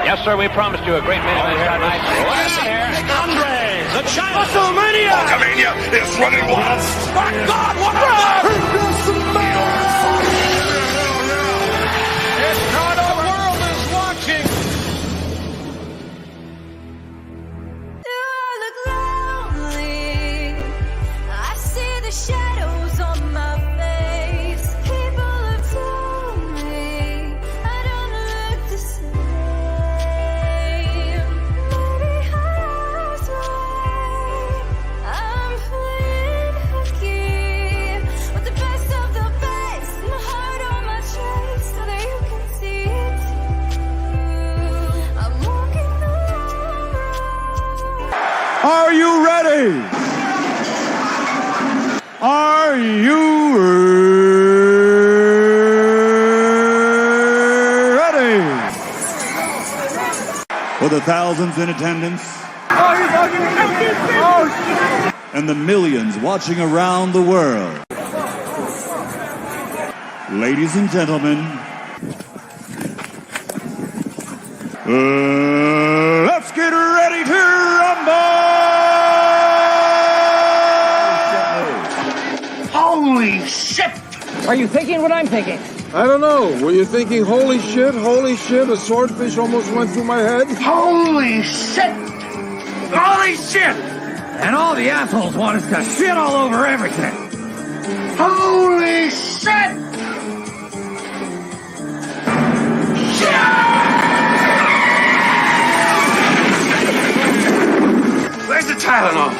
Yes, sir, we promised you a great main event tonight. Andre, the giant WrestleMania! Hulkamania is running wild. My God, what a It's not the world is watching. You look lonely. I see the shadows on my face. People have told me I don't look the same. Maybe I was right. I'm playing hooky with the best of the best. My heart on my chest so that you can see it too. I'm walking the long road. Are you ready? Are you ready? For the thousands in attendance and the millions watching around the world. Ladies and gentlemen, let's get ready to rumble! Holy shit! Are you thinking what I'm thinking? I don't know. Were you thinking, holy shit, a swordfish almost went through my head? Holy shit! Holy shit! And all the assholes want us to shit all over everything. Holy shit! Where's the Tylenol?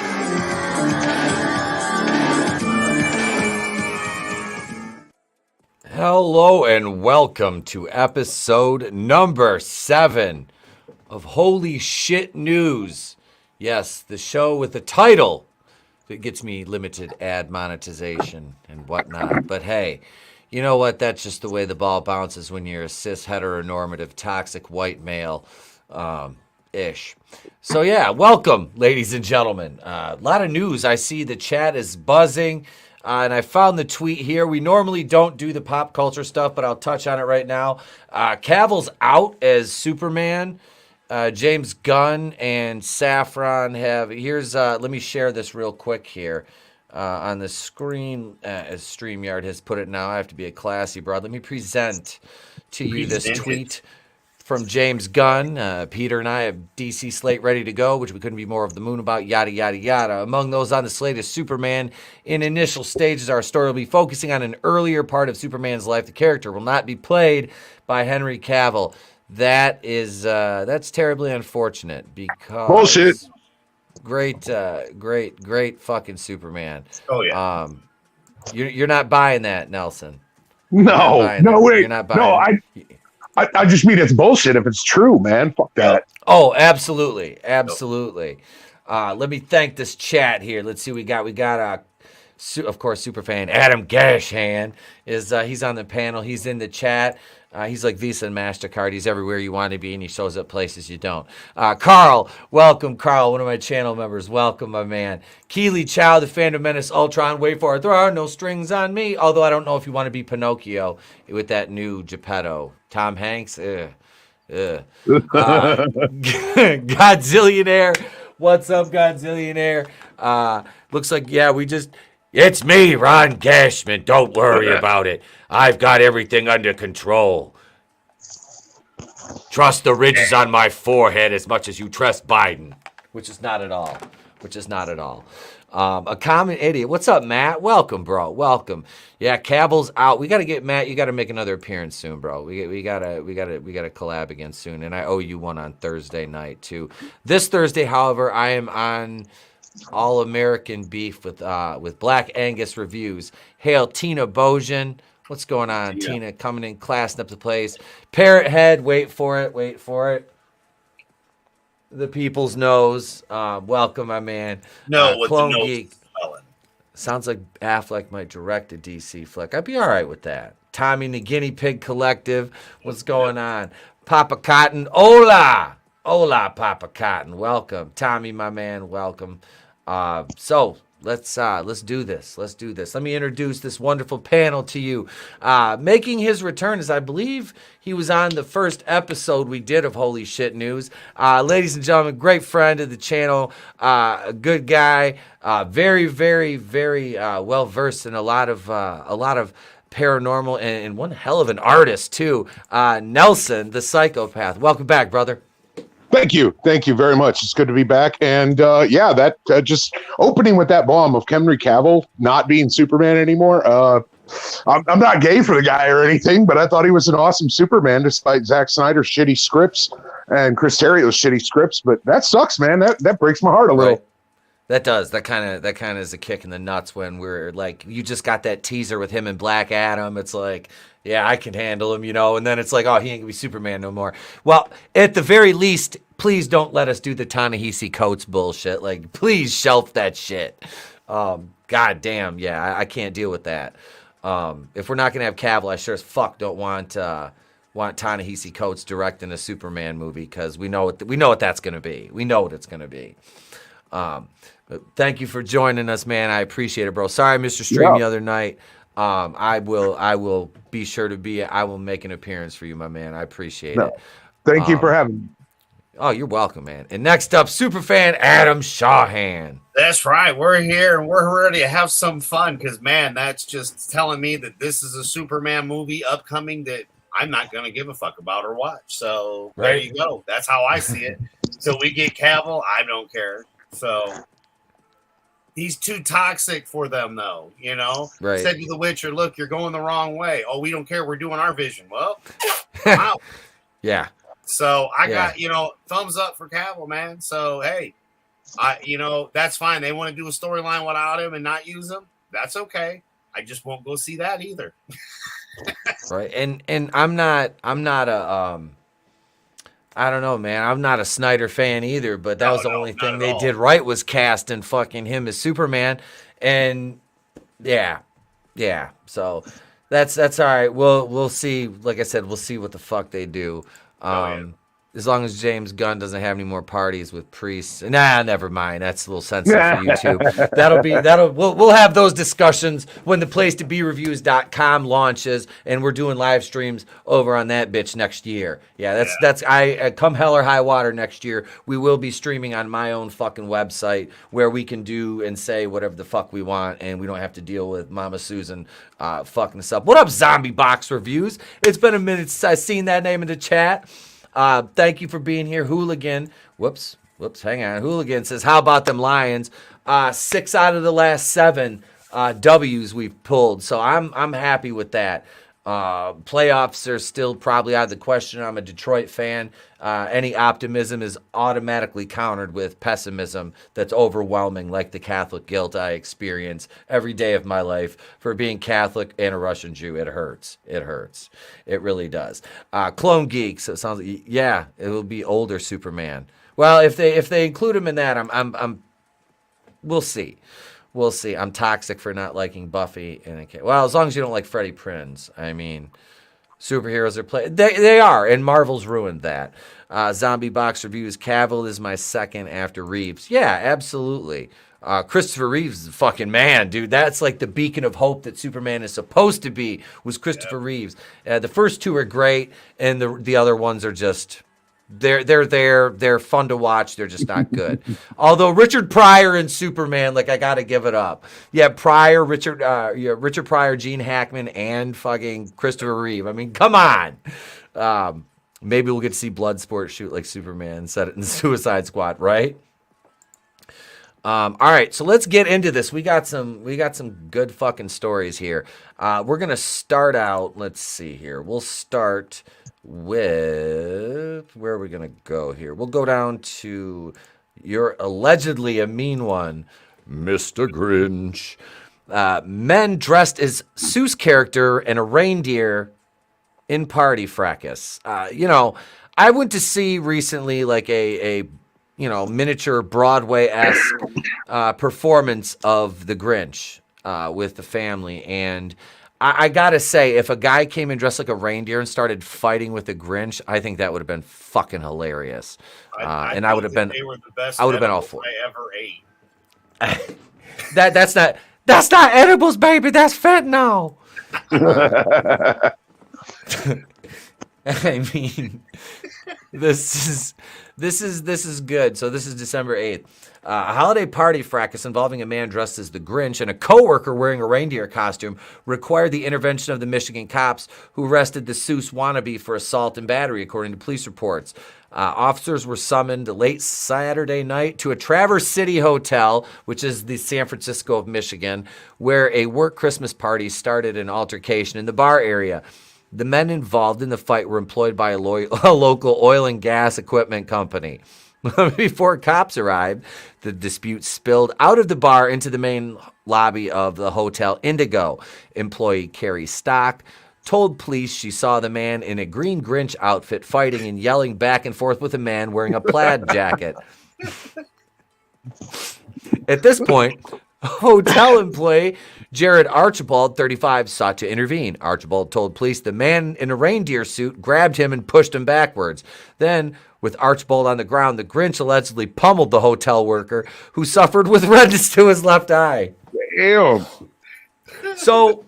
Hello and welcome to episode number 7 of Holy Shit News. Yes, the show with the title that gets me limited ad monetization and whatnot. But hey, you know what? That's just the way the ball bounces when you're a cis heteronormative toxic white male ish. So yeah, welcome, ladies and gentlemen. A lot of news. I see the chat is buzzing. And I found the tweet here. We normally don't do the pop culture stuff, but I'll touch on it right now. Cavill's out as Superman. James Gunn and Saffron have... Here's... let me share this real quick here. On the screen, as StreamYard has put it now. I have to be a classy broad. Let me present to you this tweet from James Gunn. Peter and I have DC slate ready to go, which we couldn't be more of the moon about, yada, yada, yada. Among those on the slate is Superman. In initial stages, our story will be focusing on an earlier part of Superman's life. The character will not be played by Henry Cavill. That is, that's terribly unfortunate because... Bullshit. Great fucking Superman. Oh, yeah. You're not buying that, Nelson. No, wait. You're not buying no, I just mean it's bullshit if it's true, man. Fuck that. Oh, absolutely. Let me thank this chat here. Let's see what we got. We got of course, superfan Adam Gashan is he's on the panel. He's in the chat. He's like Visa and MasterCard. He's everywhere you want to be, and he shows up places you don't. Carl, welcome, Carl, one of my channel members. Welcome, my man. Keely Chow, the Phantom Menace Ultron. Wait for it. There are no strings on me. Although I don't know if you want to be Pinocchio with that new Geppetto. Tom Hanks. Godzillionaire. What's up, Godzillionaire? Looks like, yeah, it's me, Ron Cashman. Don't worry about it. I've got everything under control. Trust the ridges on my forehead as much as you trust Biden. Which is not at all. A common idiot. What's up, Matt? Welcome, bro. Welcome. Yeah, Cavill's out. We got to get Matt. You got to make another appearance soon, bro. We got to collab again soon. And I owe you one on Thursday night too. This Thursday, however, I am on All American Beef with Black Angus Reviews. Hail Tina Bojan. What's going on, Tina? Coming in, classing up the place. Parrot Head. Wait for it. The People's Nose. Welcome, my man. No, with Clone the nose Geek. spelling. Sounds like Affleck might direct a DC flick. I'd be all right with that. Tommy and the Guinea Pig Collective. What's going on? Papa Cotton. Hola, Papa Cotton. Welcome. Tommy, my man, welcome. So, Let's do this. Let's do this. Let me introduce this wonderful panel to you. Making his return, as I believe he was on the first episode we did of Holy Shit News. Ladies and gentlemen, great friend of the channel, a good guy, very, very, very well versed in a lot of paranormal and one hell of an artist too. Nelson, the psychopath. Welcome back, brother. Thank you very much. It's good to be back. And that just opening with that bomb of Henry Cavill not being Superman anymore. I'm not gay for the guy or anything, but I thought he was an awesome Superman despite Zack Snyder's shitty scripts and Chris Terrio's shitty scripts. But that sucks, man. That breaks my heart a little. Right. That does. That kind of is a kick in the nuts when we're like, you just got that teaser with him and Black Adam. It's like, yeah, I can handle him, and then it's like, oh, he ain't gonna be Superman no more. Well, at the very least, please don't let us do the Ta-Nehisi Coates bullshit. Like, please shelf that shit. God damn, yeah, I can't deal with that. If we're not gonna have Cavill, I sure as fuck don't want Ta-Nehisi Coates directing a Superman movie because we know what that's gonna be. We know what it's gonna be. But thank you for joining us, man. I appreciate it, bro. Sorry I missed your stream the other night. I will be sure to be. I will make an appearance for you, my man. I appreciate it. Thank you for having me. Oh, you're welcome, man. And next up, superfan Adam Shawhan. That's right. We're here and we're ready to have some fun because, man, that's just telling me that this is a Superman movie upcoming that I'm not going to give a fuck about or watch. So there you go. That's how I see it. Till we get Cavill, I don't care. So he's too toxic for them, though, Right. Said to the Witcher, look, you're going the wrong way. Oh, we don't care. We're doing our vision. Well, I'm out. Yeah. So I got, thumbs up for Cavill, man. So, hey, that's fine. They want to do a storyline without him and not use him. That's okay. I just won't go see that either. Right. And I'm not a I don't know, man. I'm not a Snyder fan either, but that was the only thing they did right was cast and fucking him as Superman. And yeah. So that's all right. We'll see. Like I said, we'll see what the fuck they do. As long as James Gunn doesn't have any more parties with priests. Nah, never mind. That's a little sensitive for YouTube. We'll have those discussions when the place-to-be-reviews.com launches and we're doing live streams over on that bitch next year. Yeah, that's come hell or high water next year. We will be streaming on my own fucking website where we can do and say whatever the fuck we want and we don't have to deal with Mama Susan fucking us up. What up, Zombie Box Reviews? It's been a minute since I've seen that name in the chat. Thank you for being here, Hooligan. Whoops, hang on. Hooligan says, how about them Lions? 6 out of the last 7 W's we've pulled, so I'm happy with that. Playoffs are still probably out of the question. I'm a Detroit fan. Any optimism is automatically countered with pessimism that's overwhelming, like the Catholic guilt I experience every day of my life for being Catholic and a Russian Jew. It hurts. It really does. Clone Geek. So it sounds like, yeah, it will be older Superman. Well, if they include him in that, we'll see. We'll see. I'm toxic for not liking Buffy. Well, as long as you don't like Freddie Prinze. I mean, superheroes are played. They are, and Marvel's ruined that. Zombie Box Reviews. Cavill is my second after Reeves. Yeah, absolutely. Christopher Reeves is a fucking man, dude. That's like the beacon of hope that Superman is supposed to be, was Christopher Reeves. The first 2 are great, and the other ones are just... They're fun to watch. They're just not good. Although Richard Pryor and Superman, like I gotta give it up. Yeah, Pryor, Richard Pryor, Gene Hackman, and fucking Christopher Reeve. I mean, come on. Maybe we'll get to see Bloodsport shoot like Superman, set it in the Suicide Squad, right? All right, so let's get into this. We got some good fucking stories here. We're gonna start out. Let's see here. We'll start with, where are we gonna go here? We'll go down to you're allegedly a mean one, Mr. Grinch. Men dressed as Seuss character and a reindeer in party fracas. I went to see recently like a miniature Broadway-esque performance of The Grinch with the family. And I gotta say, if a guy came and dressed like a reindeer and started fighting with the Grinch, I think that would have been fucking hilarious. I would have been all for it. I ever ate. That's not edibles, baby. That's fentanyl. I mean, this is good. So this is December 8th. A holiday party fracas involving a man dressed as the Grinch and a coworker wearing a reindeer costume required the intervention of the Michigan cops, who arrested the Seuss wannabe for assault and battery, according to police reports. Officers were summoned late Saturday night to a Traverse City hotel, which is the San Francisco of Michigan, where a work Christmas party started an altercation in the bar area. The men involved in the fight were employed by a local oil and gas equipment company. Before cops arrived, the dispute spilled out of the bar into the main lobby of the Hotel Indigo. Employee Carrie Stock told police she saw the man in a green Grinch outfit fighting and yelling back and forth with a man wearing a plaid jacket. At this point, hotel employee Jared Archibald, 35, sought to intervene. Archibald told police the man in a reindeer suit grabbed him and pushed him backwards. Then, with Archibald on the ground, the Grinch allegedly pummeled the hotel worker, who suffered with redness to his left eye. Damn. So,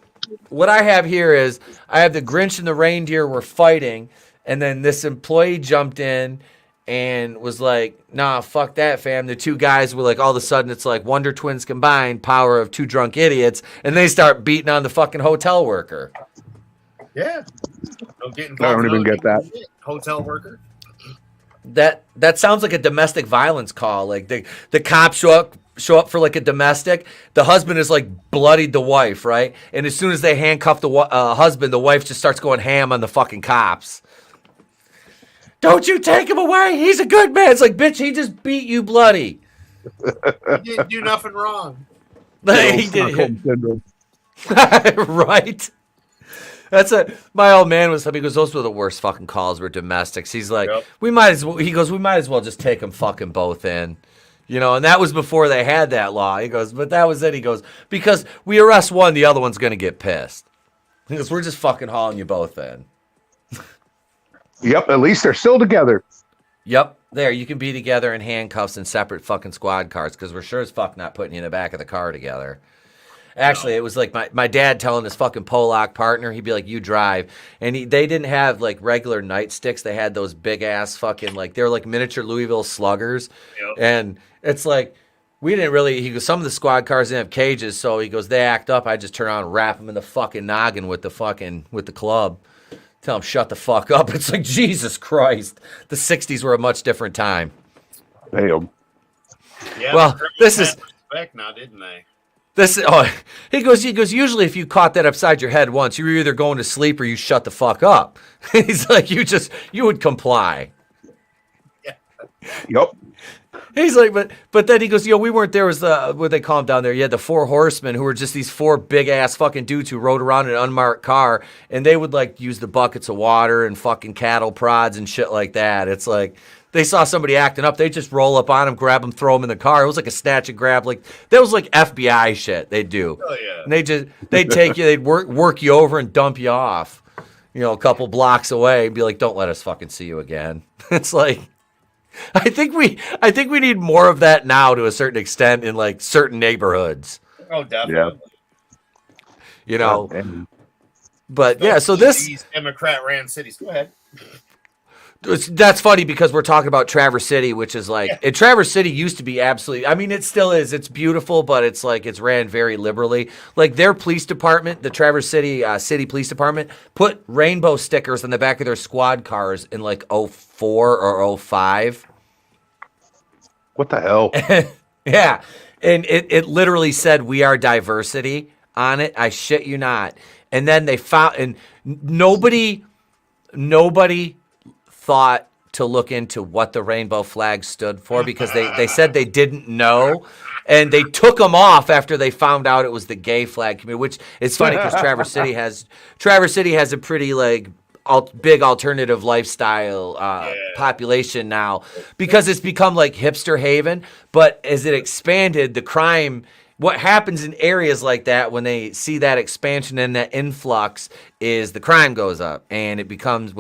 what I have here is I have the Grinch and the reindeer were fighting, and then this employee jumped in and was like, nah, fuck that, fam. The two guys were like, all of a sudden, it's like Wonder Twins combined, power of two drunk idiots, and they start beating on the fucking hotel worker. Yeah. Don't get involved. I don't even get that. Hotel worker. That sounds like a domestic violence call. Like the cops show up for like a domestic. The husband is like bloodied the wife, right? And as soon as they handcuff the husband, the wife just starts going ham on the fucking cops. Don't you take him away. He's a good man. It's like, bitch, he just beat you bloody. He didn't do nothing wrong. He did. Right? My old man was, because those were the worst fucking calls were domestics. He's like, Yep. we might as well just take them fucking both in. You know, and that was before they had that law. He goes, but that was it. He goes, because we arrest one, the other one's going to get pissed. He goes, we're just fucking hauling you both in. Yep, at least they're still together. Yep, there, you can be together in handcuffs in separate fucking squad cars, because we're sure as fuck not putting you in the back of the car together. Actually, it was like my dad telling his fucking Polak partner, he'd be like, you drive. And they didn't have like regular nightsticks. They had those big ass fucking, like, they were like miniature Louisville sluggers. Yep. And it's like, we didn't really, he goes, some of the squad cars didn't have cages. So he goes, they act up. I just turn on and wrap them in the fucking noggin with the club. Tell them, shut the fuck up. It's like, Jesus Christ. The 60s were a much different time. Damn. Yeah, well, this is respect now, didn't they? He goes, usually if you caught that upside your head once, you were either going to sleep or you shut the fuck up. He's like, you would comply. Yeah. Yep. He's like, but then he goes, we weren't there. Was what they call them down there? You had the four horsemen, who were just these four big ass fucking dudes who rode around in an unmarked car, and they would like use the buckets of water and fucking cattle prods and shit like that. It's like, they saw somebody acting up, they just roll up on them, grab them, throw them in the car. It was like a snatch and grab. Like, that was like FBI shit they'd do. Oh, yeah. And they'd take you, they'd work you over and dump you off, a couple blocks away and be like, don't let us fucking see you again. It's like, I think we need more of that now to a certain extent in like certain neighborhoods. Oh, definitely. Yeah. But yeah, so these Democrat ran cities. Go ahead. That's funny because we're talking about Traverse City, which is like, Traverse City used to be absolutely, I mean, it still is. It's beautiful, but it's like, it's ran very liberally. Like their police department, the Traverse City City Police Department, put rainbow stickers on the back of their squad cars in like 04 or 05. What the hell? Yeah. And it literally said, we are diversity on it. I shit you not. And then they found, and nobody thought to look into what the rainbow flag stood for, because they said they didn't know, and they took them off after they found out it was the gay flag community, which is funny because Traverse City has a pretty like big alternative lifestyle population now, because it's become like hipster haven. But as it expanded, the crime, what happens in areas like that when they see that expansion and that influx is the crime goes up, and it becomes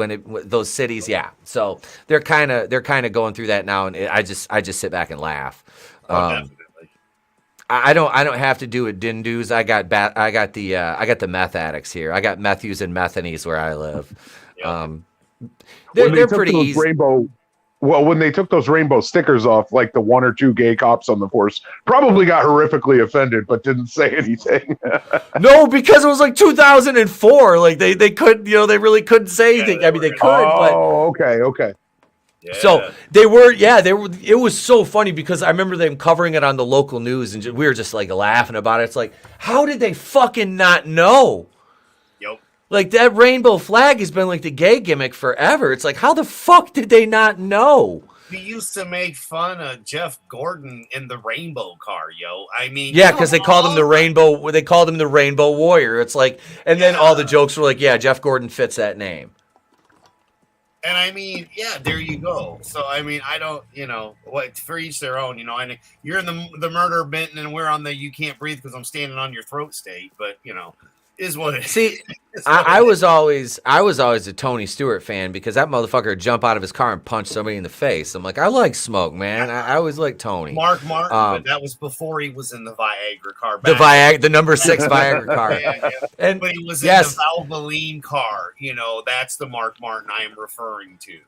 those cities, yeah. So they're kind of going through that now, and I just sit back and laugh. Definitely. I don't have to do it Dindus. I got the meth addicts here. I got methyes and methanies where I live. Yep. They're pretty easy. When they took those rainbow stickers off, like the 1 or 2 gay cops on the force probably got horrifically offended, but didn't say anything. No, because it was like 2004. Like they couldn't, they really couldn't say anything. I mean, they could. Oh, okay. Yeah. So they were. It was so funny because I remember them covering it on the local news, and we were just like laughing about it. It's like, how did they fucking not know? Yep. Like, that rainbow flag has been like the gay gimmick forever. It's like, how the fuck did they not know? We used to make fun of Jeff Gordon in the rainbow car, yo. I mean, yeah, because they called him the rainbow. They called him the Rainbow Warrior. It's like, and then all the jokes were like, yeah, Jeff Gordon fits that name. And I mean, yeah, there you go. So I mean, I don't, what, for each their own. And you're in the murder Benton, and we're on the you can't breathe because I'm standing on your throat state. But is what it is. See, I was always a Tony Stewart fan because that motherfucker would jump out of his car and punch somebody in the face. I'm like, I like Smoke, man. I always like Tony. Mark Martin, but that was before he was in the Viagra car. The number 6 Viagra car. Yeah. But he was in the Valvoline car. That's the Mark Martin I am referring to.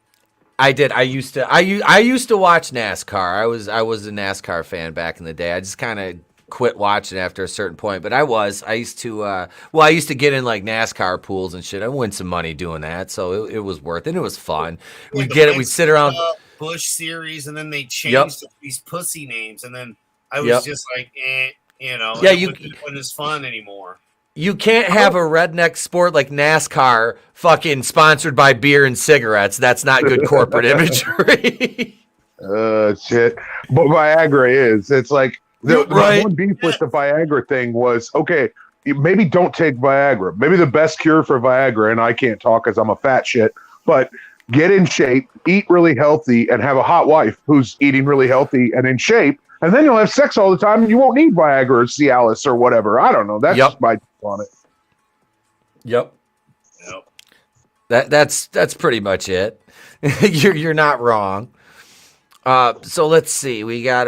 I did. I used to watch NASCAR. I was a NASCAR fan back in the day. I just kind of quit watching after a certain point, but I used to get in like NASCAR pools and shit. I win some money doing that, so it was worth it. It was fun. We'd sit around Bush series, and then they changed these pussy names, and then I was just like, yeah, it wasn't as fun anymore. You can't have a redneck sport like NASCAR fucking sponsored by beer and cigarettes. That's not good corporate imagery. Shit. But Viagra is. It's like, the one beef with the Viagra thing was, okay, maybe don't take Viagra. Maybe the best cure for Viagra, and I can't talk because I'm a fat shit, but get in shape, eat really healthy, and have a hot wife who's eating really healthy and in shape, and then you'll have sex all the time, and you won't need Viagra or Cialis or whatever. I don't know. That's just my take on it. Yep. That's pretty much it. You're not wrong. So let's see. We got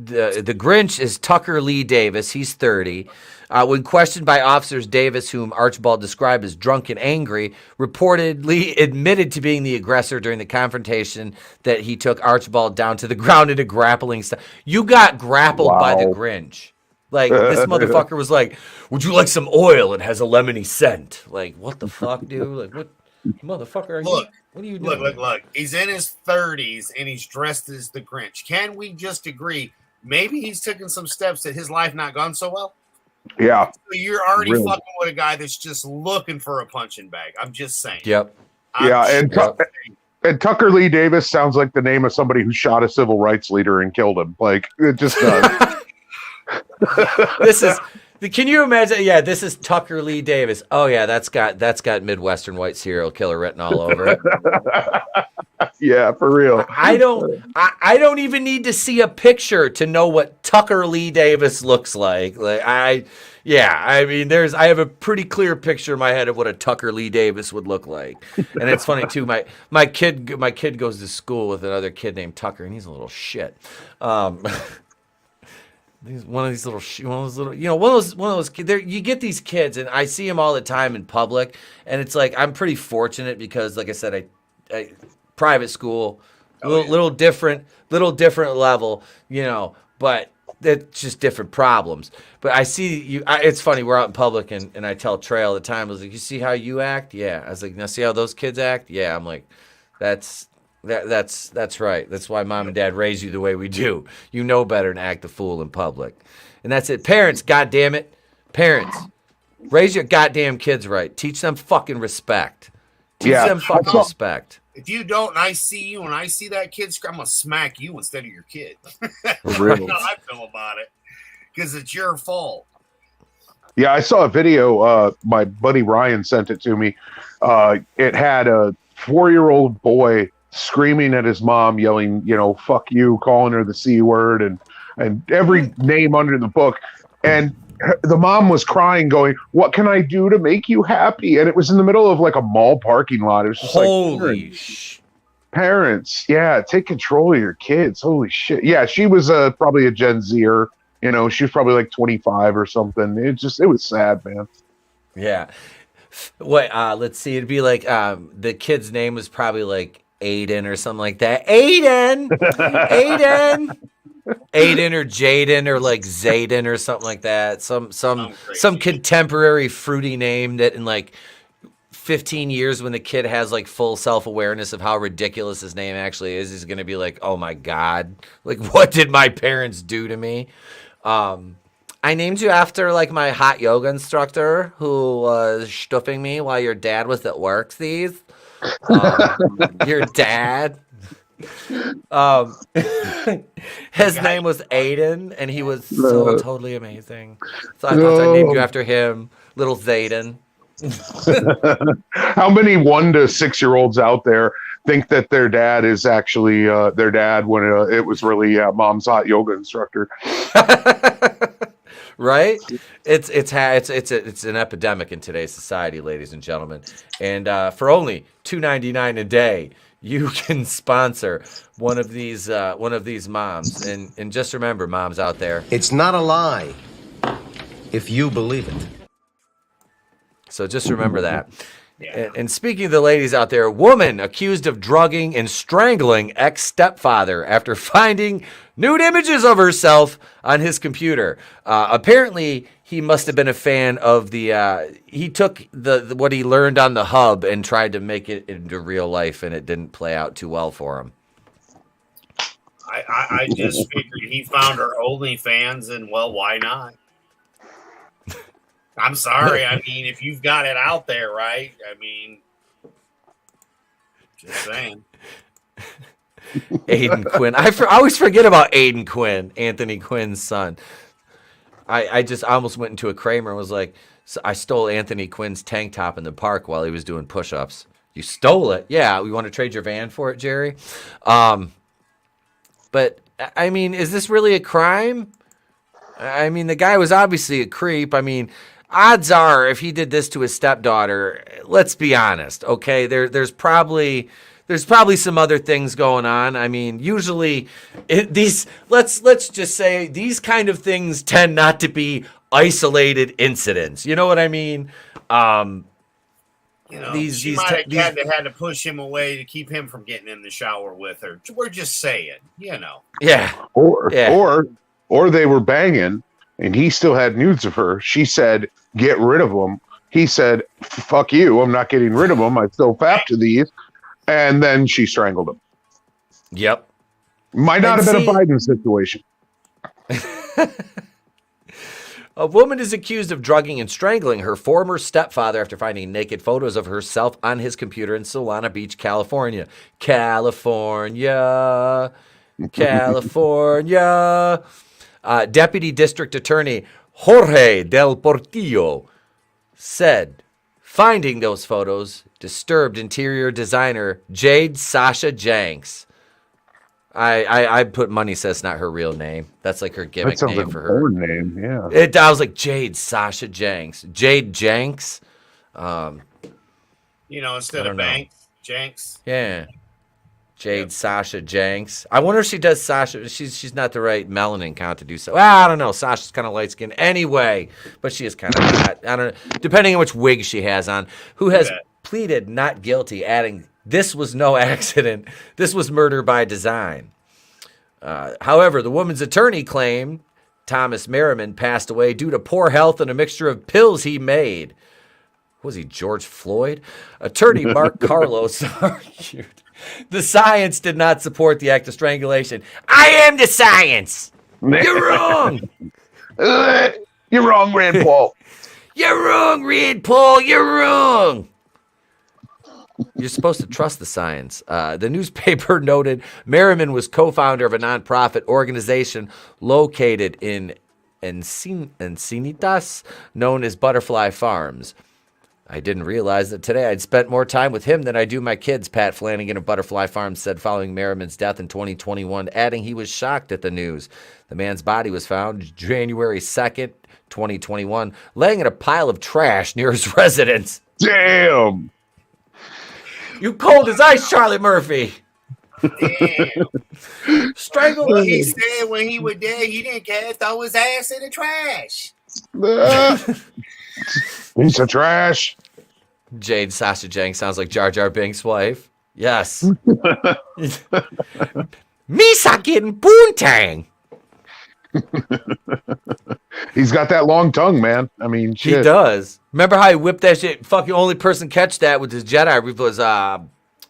the Grinch is Tucker Lee Davis. He's 30. When questioned by officers, Davis, whom Archibald described as drunk and angry, reportedly admitted to being the aggressor during the confrontation that he took Archibald down to the ground in a grappling style. You got grappled by the Grinch. Like, this motherfucker was like, would you like some oil? It has a lemony scent. Like, what the fuck, dude? Like, what motherfucker are you? What are you doing? Look. He's in his 30s, and he's dressed as the Grinch. Can we just agree, maybe he's taken some steps that his life not gone so well? Yeah. So you're already fucking with a guy that's just looking for a punching bag. I'm just saying. Yep. And Tucker Lee Davis sounds like the name of somebody who shot a civil rights leader and killed him. Like, it just does. Can you imagine? Yeah, this is Tucker Lee Davis. Oh yeah, that's got Midwestern white serial killer written all over it. Yeah, for real. I don't even need to see a picture to know what Tucker Lee Davis looks like. I have a pretty clear picture in my head of what a Tucker Lee Davis would look like. And it's funny too. My kid goes to school with another kid named Tucker, and he's a little shit. One of those kids. You get these kids, and I see them all the time in public, and it's like I'm pretty fortunate because, like I said, I private school, little different level, but it's just different problems. But I see you. It's funny. We're out in public, and I tell Trey all the time. I was like, "You see how you act? Yeah." I was like, "Now see how those kids act? Yeah." I'm like, That's right. That's why mom and dad raise you the way we do. You know better than act a fool in public. And that's it. Parents, goddammit. Parents, raise your goddamn kids right. Teach them fucking respect. Teach them fucking respect. If you don't, and I see you, and I see that kid, I'm going to smack you instead of your kid. Really? That's how I feel about it. Because it's your fault. Yeah, I saw a video. My buddy Ryan sent it to me. It had a 4-year-old boy screaming at his mom, yelling, fuck you, calling her the C word and every name under the book. And the mom was crying, going, what can I do to make you happy? And it was in the middle of like a mall parking lot. It was just holy parents, yeah, take control of your kids. Holy shit. Yeah, she was probably a Gen Zer. You know, she was probably like 25 or something. It was sad, man. Yeah. What? Let's see. It'd be like the kid's name was probably like Aiden or something like that. Aiden, Aiden or Jaden or like Zayden or something like that. Some contemporary fruity name that in like 15 years when the kid has like full self-awareness of how ridiculous his name actually is, he's going to be like, oh my God, like what did my parents do to me? I named you after like my hot yoga instructor who was stuffing me while your dad was at work. These, your dad. His name was Aiden, and he was so totally amazing. So I thought I named you after him, little Zayden. How many 1 to 6 year olds out there think that their dad is actually their dad when it was really mom's hot yoga instructor? Right? It's an epidemic in today's society, ladies and gentlemen. And for only $2.99 a day, you can sponsor one of these moms. And just remember, moms out there, it's not a lie if you believe it. So just remember that. Yeah. And speaking of the ladies out there, woman accused of drugging and strangling ex-stepfather after finding nude images of herself on his computer. Apparently, he must have been a fan of he took what he learned on the hub and tried to make it into real life, and it didn't play out too well for him. I just figured he found her OnlyFans, and well, why not? I'm sorry. I mean, if you've got it out there, right? I mean, just saying. Aiden Quinn. I always forget about Aiden Quinn, Anthony Quinn's son. I almost went into a Kramer and was like, I stole Anthony Quinn's tank top in the park while he was doing push-ups. You stole it? Yeah. We want to trade your van for it, Jerry? But, I mean, is this really a crime? I mean, the guy was obviously a creep. I mean, odds are if he did this to his stepdaughter, let's be honest, okay? There's probably some other things going on. I mean, usually let's just say these kind of things tend not to be isolated incidents. You know what I mean? She might have had to push him away to keep him from getting in the shower with her. We're just saying, you know. Yeah. Or they were banging and he still had nudes of her. She said, get rid of them. He said, fuck you. I'm not getting rid of them. I still fap to these. And then she strangled him. Yep. Might not have been a Biden situation. A woman is accused of drugging and strangling her former stepfather after finding naked photos of herself on his computer in Solana Beach, California. California. Deputy District Attorney Jorge Del Portillo said finding those photos disturbed interior designer Jade Sasha Jenks. I put money says it's not her real name. That's like her gimmick name for her. Name, yeah. I was like Jade Sasha Jenks. Jade Jenks. Instead of Banks, Jenks. Yeah. Jade Sasha Jenks. I wonder if she does Sasha. She's not the right melanin count to do so. Well, I don't know. Sasha's kind of light skinned anyway, but she is kind of hot. I don't know. Depending on which wig she has on. Who has pleaded not guilty, adding, this was no accident. This was murder by design. However, the woman's attorney claimed Thomas Merriman passed away due to poor health and a mixture of pills he made. Was he George Floyd? Attorney Mark Carlos argued the science did not support the act of strangulation. I am the science. You're wrong. You're wrong, Rand Paul. You're wrong, Rand Paul. You're wrong. You're supposed to trust the science. The newspaper noted Merriman was co-founder of a nonprofit organization located in Encinitas, known as Butterfly Farms. I didn't realize that today I'd spent more time with him than I do my kids, Pat Flanagan of Butterfly Farms said following Merriman's death in 2021, adding he was shocked at the news. The man's body was found January 2nd, 2021, laying in a pile of trash near his residence. Damn! You cold as ice, Charlie Murphy. Damn. Strangled Well, him. he said when he was dead, he didn't care. Throw his ass in the trash. Piece of trash. Jade Sasha Jang sounds like Jar Jar Binks' wife. Yes. Misa getting poontang. He's got that long tongue, man. I mean, shit. He does. Remember how he whipped that shit? Fucking only person catch that with his Jedi was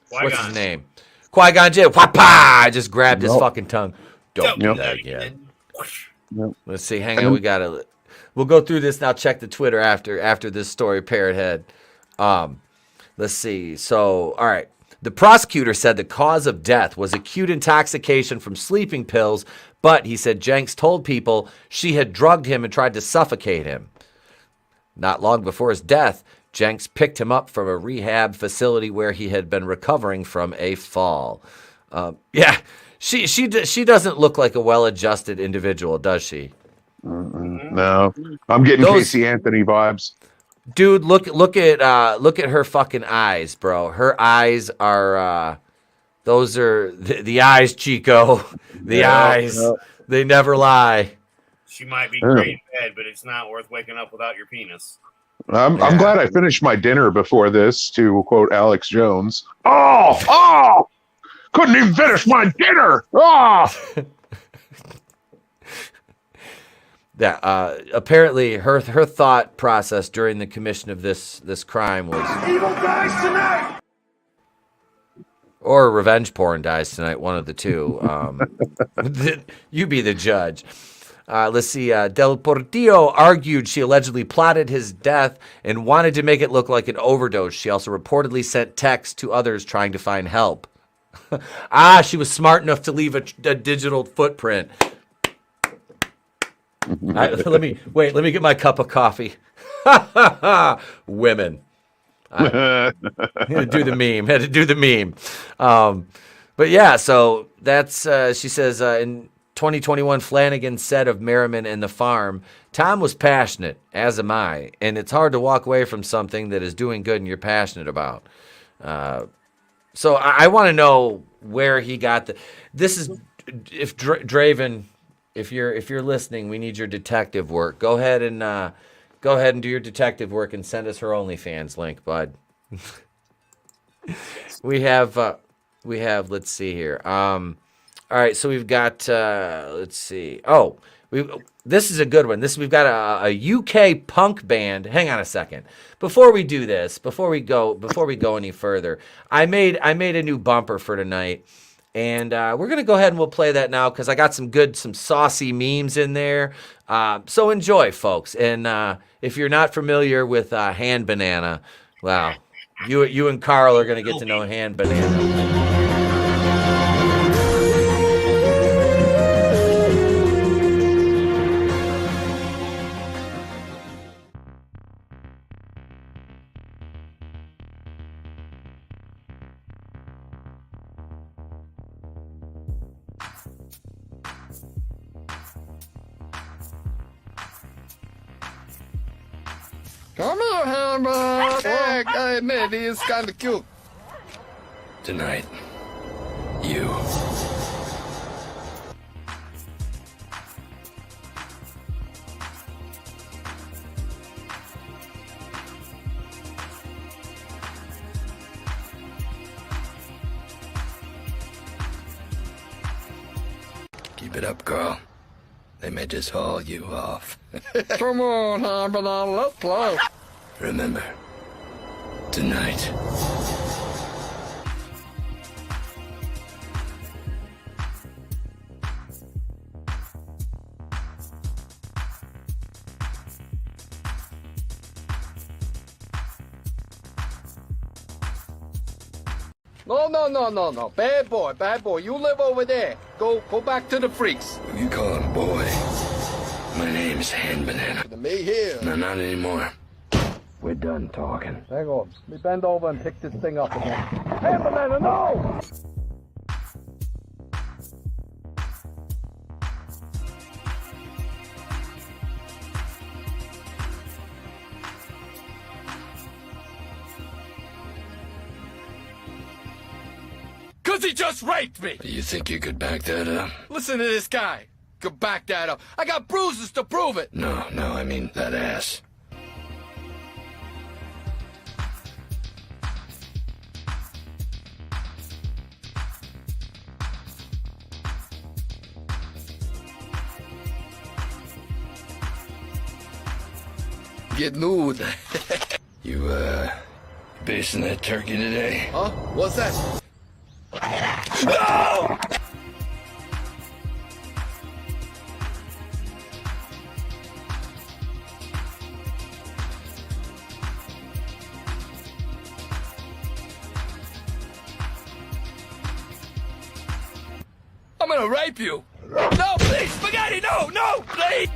what's his name? Qui-Gon Jinn. Whapa! I just grabbed his fucking tongue. Don't do that again. Let's see. Hang on. We'll go through this now. Check the Twitter after this story. Parrot Head. Let's see. So, all right. The prosecutor said the cause of death was acute intoxication from sleeping pills, but he said Jenks told people she had drugged him and tried to suffocate him. Not long before his death, Jenks picked him up from a rehab facility where he had been recovering from a fall. She doesn't look like a well-adjusted individual, does she? No, I'm getting Casey Anthony vibes. Dude, look at her fucking eyes, bro. Her eyes are those are the eyes, Chico. The eyes. Yeah. They never lie. She might be great in bed, but it's not worth waking up without your penis. I'm glad I finished my dinner before this, to quote Alex Jones. Oh! Couldn't even finish my dinner! Yeah, apparently her thought process during the commission of this crime was evil dies tonight, or revenge porn dies tonight. One of the two. You be the judge. Let's see. Del Portillo argued she allegedly plotted his death and wanted to make it look like an overdose. She also reportedly sent texts to others trying to find help. She was smart enough to leave a digital footprint. Let me get my cup of coffee. Women. Had to do the meme. But yeah, so that's she says in 2021, Flanagan said of Merriman and the farm, Tom was passionate, as am I, and it's hard to walk away from something that is doing good and you're passionate about. So I want to know where he got this is if Draven. If you're listening, we need your detective work. Go ahead and do your detective work and send us her OnlyFans link, bud. we have. Let's see here. All right, so we've got. Let's see. This is a good one. We've got a UK punk band. Hang on a second. Before we do this, before we go any further, I made a new bumper for tonight. And we're going to go ahead and we'll play that now because I got some saucy memes in there. So enjoy, folks. And if you're not familiar with Hand Banana, wow, you and Carl are going to get to know Hand Banana. Come here, Hamburg. I admit, he is kind of cute. Tonight, you. Keep it up, girl. They may just haul you off. Come on, Hamburg, let's play. Remember, tonight. No. Bad boy. You live over there. Go back to the freaks. Who you calling boy? My name's Hand Banana. Me here. No, not anymore. We're done talking. Hang on. Let me bend over and pick this thing up again. Hand Banana, no! Because he just raped me. You think you could back that up? Listen to this guy. Could back that up. I got bruises to prove it. No, I mean that ass. Get nude. You, basting that turkey today? Huh? What's that? No! I'm gonna rape you. No, please, spaghetti, no, please.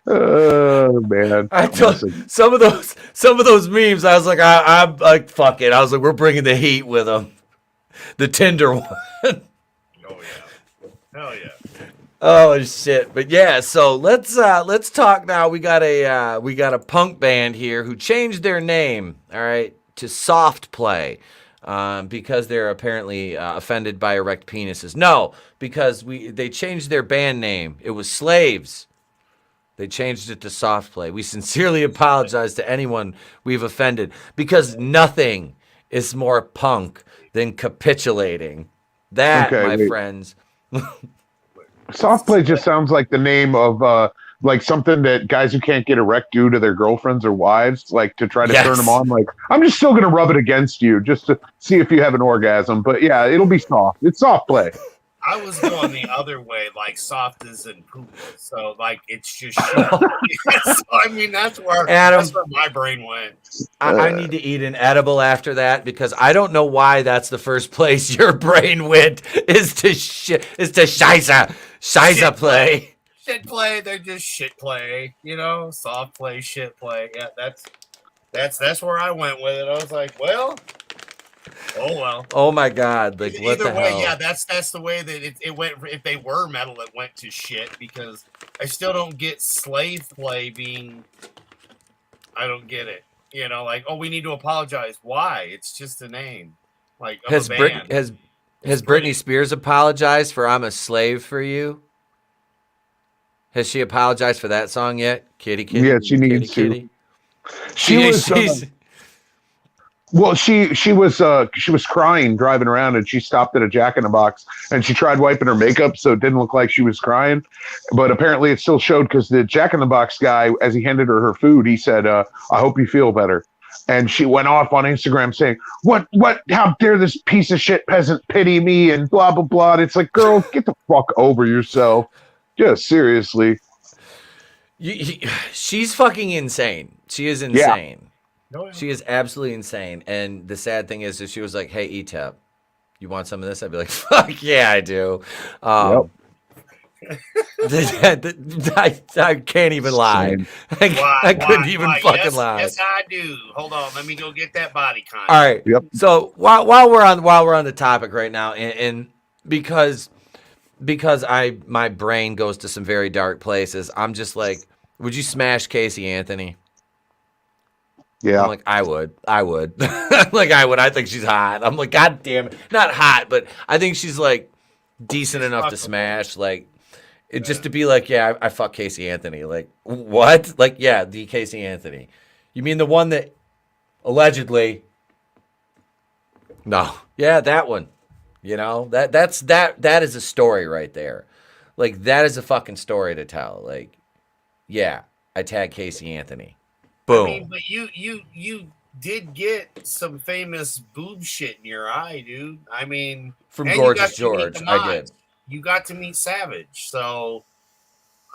Oh man! I told some of those memes. I was like, I'm like, fuck it. I was like, we're bringing the heat with them. The Tinder one. Oh yeah. Hell yeah. Oh shit! But yeah, so let's talk now. We got a punk band here who changed their name, all right, to Soft Play, because they're apparently offended by erect penises. No, because they changed their band name. It was Slaves. They changed it to Soft Play. We sincerely apologize to anyone we've offended because nothing is more punk than capitulating. That, my friends. Soft play just sounds like the name of like something that guys who can't get erect do to their girlfriends or wives, like to try to turn them on. Like, I'm just still gonna rub it against you just to see if you have an orgasm. But yeah, it'll be soft. It's soft play. I was going the other way, like soft as in poop. So like it's just shit. So, I mean that's where my brain went. I need to eat an edible after that because I don't know why that's the first place your brain went is to Shiza play. Shit play, they're just shit play, you know, soft play, shit play. Yeah, that's where I went with it. I was like, well, oh well. Oh my god! Like what either the way, hell? yeah, that's the way that it went. If they were metal, it went to shit because I still don't get slave play being. I don't get it. You know, like we need to apologize. Why? It's just a name. Like has Britney Spears apologized for "I'm a Slave for You"? Has she apologized for that song yet? Kitty, kitty. Yeah, she needs to. Kitty. She was crying driving around, and she stopped at a Jack in the Box, and she tried wiping her makeup so it didn't look like she was crying, but apparently it still showed because the Jack in the Box guy, as he handed her food, he said, "I hope you feel better." And she went off on Instagram saying, "What? How dare this piece of shit peasant pity me?" and blah blah blah. And it's like, girl, get the fuck over yourself. Yeah, seriously. She's fucking insane. She is insane. Yeah. She is absolutely insane. And the sad thing is that she was like, "Hey, ETEP, you want some of this?" I'd be like, "Fuck yeah, I do." I can't even lie. I couldn't even fucking lie. Yes, I do. Hold on, let me go get that body count. All right. Yep. So while we're on the topic right now, and because my brain goes to some very dark places, I'm just like, would you smash Casey Anthony? Yeah. I'm like, I would. Like, I would. I think she's hot. I'm like, God damn it. Not hot, but I think she's like decent enough to smash. Like, just to be like, yeah, I fuck Casey Anthony. Like, what? Like, yeah, the Casey Anthony. You mean the one that allegedly? No. Yeah, that one. You know, that is a story right there. Like, that is a fucking story to tell. Like, yeah, I tag Casey Anthony. Boom. I mean, but you did get some famous boob shit in your eye, dude. I mean, from Gorgeous George, I did. You got to meet Savage, so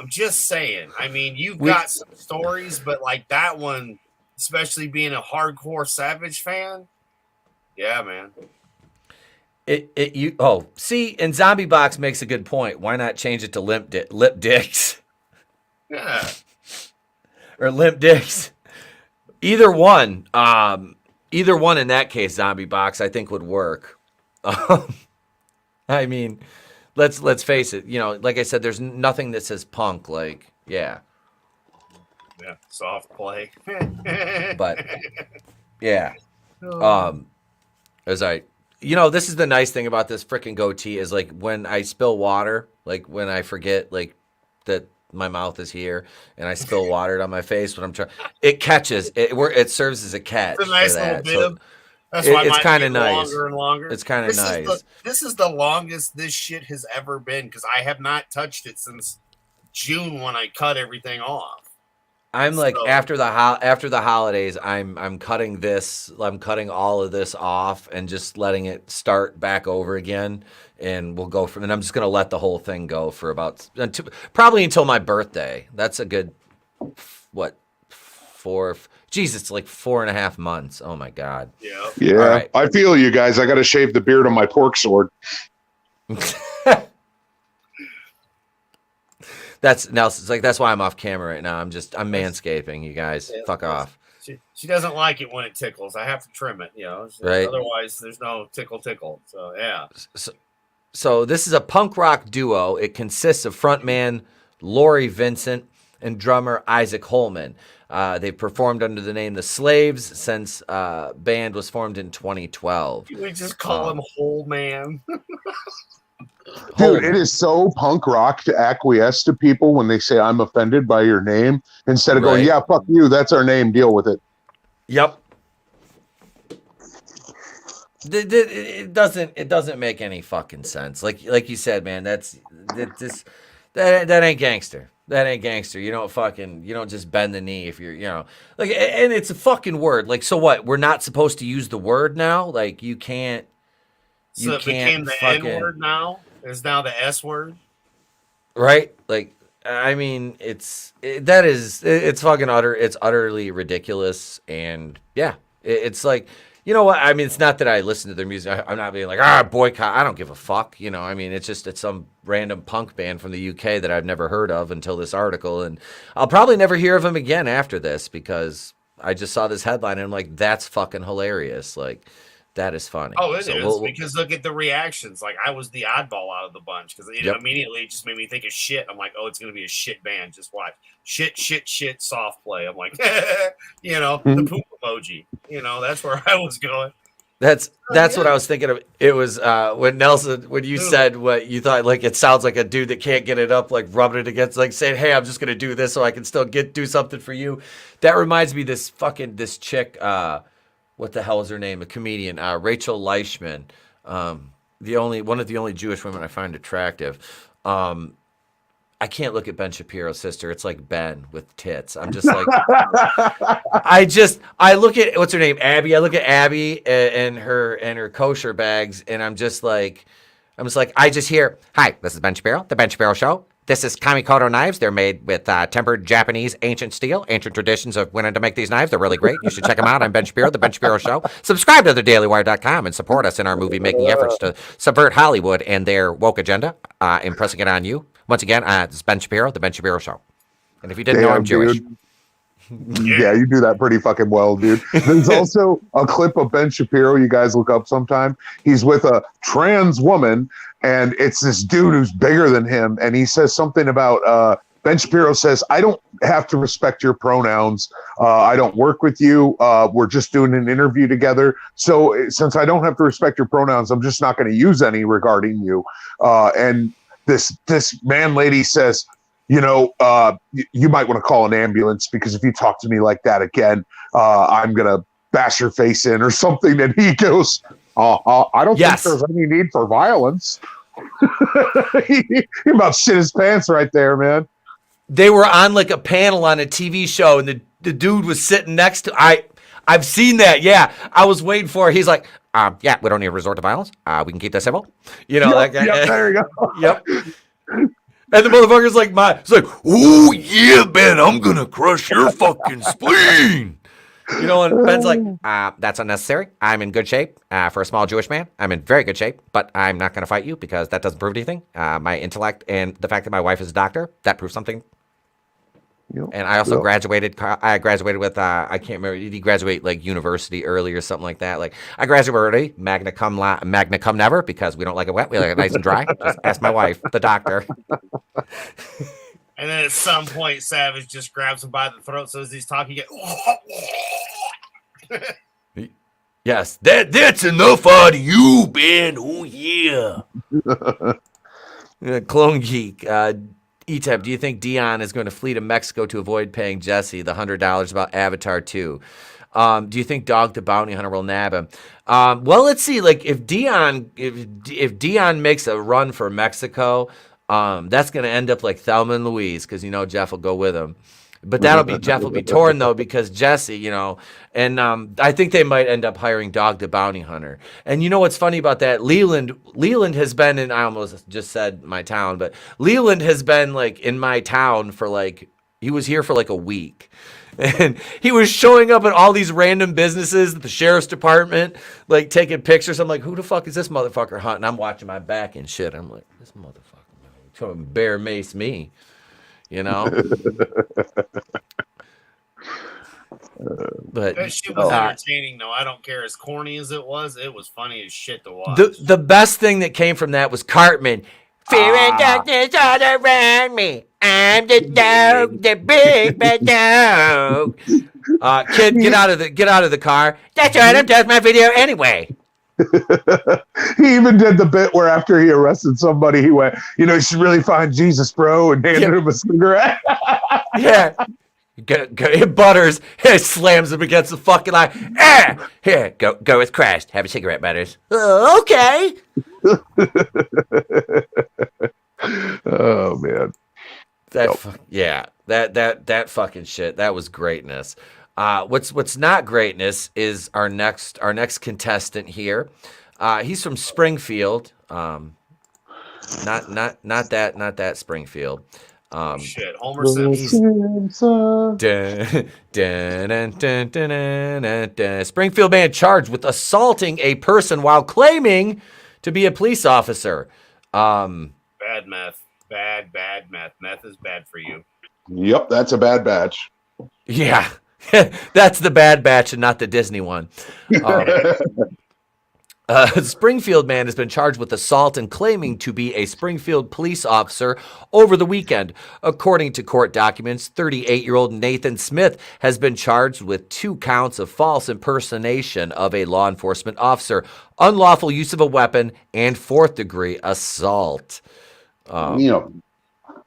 I'm just saying. I mean, you've got some stories, but like that one, especially being a hardcore Savage fan, yeah, man. And Zombie Box makes a good point. Why not change it to lip dicks? Yeah. Or limp dicks. Either one in that case, Zombie Box, I think would work. I mean, let's face it. You know, like I said, there's nothing that says punk. Like, yeah, Yeah, soft play. But yeah. As I, this is the nice thing about this freaking goatee is like when I spill water, like when I forget like that my mouth is here and I spill water on my face when I'm trying, it catches it serves as a catch. It's a nice for little that. bib. So that's why it's kind of nice. Longer and longer. It's kind of nice. This is the longest this shit has ever been because I have not touched it since June when I cut everything off. I'm like after the holidays, I'm cutting this. I'm cutting all of this off and just letting it start back over again, and we'll go from. And I'm just gonna let the whole thing go for about probably until my birthday. That's a good Jesus, it's like 4.5 months. Oh my God. Yeah. Right. I feel you guys. I got to shave the beard on my pork sword. That's why I'm off camera right now. I'm manscaping, you guys. Yeah, fuck off. She doesn't like it when it tickles. I have to trim it, right? Otherwise there's no tickle. So yeah. So this is a punk rock duo. It consists of frontman Laurie Vincent and drummer Isaac Holman. They've performed under the name The Slaves since band was formed in 2012. Can we just call him Whole Man? Dude, it is so punk rock to acquiesce to people when they say I'm offended by your name instead of going, yeah, fuck you, that's our name, deal with it. Yep. It doesn't make any fucking sense. Like you said, man, that ain't gangster. That ain't gangster. You don't just bend the knee if you're, and it's a fucking word. Like, so what? We're not supposed to use the word now? Like, you can't. So it became the N word now? Is now the S word? Right? Like, I mean, it's fucking it's utterly ridiculous. And yeah, it's like, you know what? I mean, it's not that I listen to their music. I'm not being like, boycott. I don't give a fuck. I mean, it's some random punk band from the UK that I've never heard of until this article. And I'll probably never hear of them again after this because I just saw this headline and I'm like, that's fucking hilarious. Like, that is funny. Oh, it is because look at the reactions. Like, I was the oddball out of the bunch because immediately it just made me think of shit. I'm like, oh, it's going to be a shit band. Just watch. Shit, soft play. I'm like, the poop emoji. That's where I was going. That's what I was thinking of. It was when you said what you thought, like, it sounds like a dude that can't get it up, like rubbing it against, like saying, hey, I'm just going to do this so I can still do something for you. That reminds me this chick, what the hell is her name? A comedian, Rachel Leishman. One of the only Jewish women I find attractive. I can't look at Ben Shapiro's sister. It's like Ben with tits. I'm just like, I look at what's her name, Abby. I look at Abby and her kosher bags, and I just hear, hi, this is Ben Shapiro, the Ben Shapiro Show. This is Kamikoto knives. They're made with tempered Japanese ancient steel. Ancient traditions of when to make these knives. They're really great. You should check them out. I'm Ben Shapiro, The Ben Shapiro Show. Subscribe to thedailywire.com and support us in our movie-making efforts to subvert Hollywood and their woke agenda, impressing it on you. Once again, this is Ben Shapiro, The Ben Shapiro Show. And if you didn't know, I'm Jewish. Yeah, you do that pretty fucking well, dude. There's also a clip of Ben Shapiro you guys look up sometime. He's with a trans woman, and it's this dude who's bigger than him, and he says something about Ben Shapiro says, I don't have to respect your pronouns. I don't work with you. We're just doing an interview together. So since I don't have to respect your pronouns, I'm just not going to use any regarding you. And this man lady says, you might want to call an ambulance because if you talk to me like that again, I'm going to bash your face in or something. And he goes, I don't think there's any need for violence. He about shit his pants right there, man. They were on like a panel on a TV show and the dude was sitting next to, I've seen that. Yeah. I was waiting for it. He's like, yeah, we don't need to resort to violence. We can keep this civil. There you go. Yep. And the motherfucker's like, it's like, oh yeah, Ben, I'm gonna crush your fucking spleen. And Ben's like, that's unnecessary. I'm in good shape for a small Jewish man. I'm in very good shape, but I'm not gonna fight you because that doesn't prove anything. My intellect and the fact that my wife is a doctor, that proves something. Yep. And I also graduated. I graduated with I can't remember. Did he graduate like university early or something like that? Like I graduated early, magna cum never, because we don't like it wet. We like it nice and dry. Just ask my wife, the doctor. And then at some point, Savage just grabs him by the throat. So as he's talking, Yes, that's enough out of you, Ben. Oh, yeah. Clone Geek. ETEP, do you think Dion is going to flee to Mexico to avoid paying Jesse the $100 about Avatar 2? Do you think Dog the Bounty Hunter will nab him? Well, let's see. Like, if Dion makes a run for Mexico, that's going to end up like Thelma and Louise, because, Jeff will go with him. But Jeff will be torn, though, because Jesse, and I think they might end up hiring Dog the Bounty Hunter. And you know what's funny about that? Leland has been in, I almost just said my town, but Leland has been like in my town for like, he was here for like a week. And he was showing up at all these random businesses at the sheriff's department, like taking pictures. I'm like, who the fuck is this motherfucker hunting? I'm watching my back and shit. I'm like, this motherfucker, man, trying to bear mace me. But that shit was entertaining, though. I don't care. As corny as it was funny as shit to watch. The best thing that came from that was Cartman. Fear and darkness all around me. I'm the dog, the big bad dog. Kid, get out of the car. That's right. I'm done with my video anyway. He even did the bit where after he arrested somebody, he went, you should really find Jesus, bro, and handed him a cigarette. Yeah. Butters slams him against the fucking line. Here, go with Christ. Have a cigarette, Butters. Okay. Oh man. That fucking shit. That was greatness. What's not greatness is our next contestant here. He's from Springfield. Not that Springfield. Shit, Homer Simpson. Springfield man charged with assaulting a person while claiming to be a police officer. Bad meth. Bad meth. Meth is bad for you. Yep, that's a bad batch. Yeah. That's the Bad Batch and not the Disney one. Springfield man has been charged with assault and claiming to be a Springfield police officer over the weekend. According to court documents, 38-year-old Nathan Smith has been charged with 2 counts of false impersonation of a law enforcement officer, unlawful use of a weapon, and 4th-degree assault.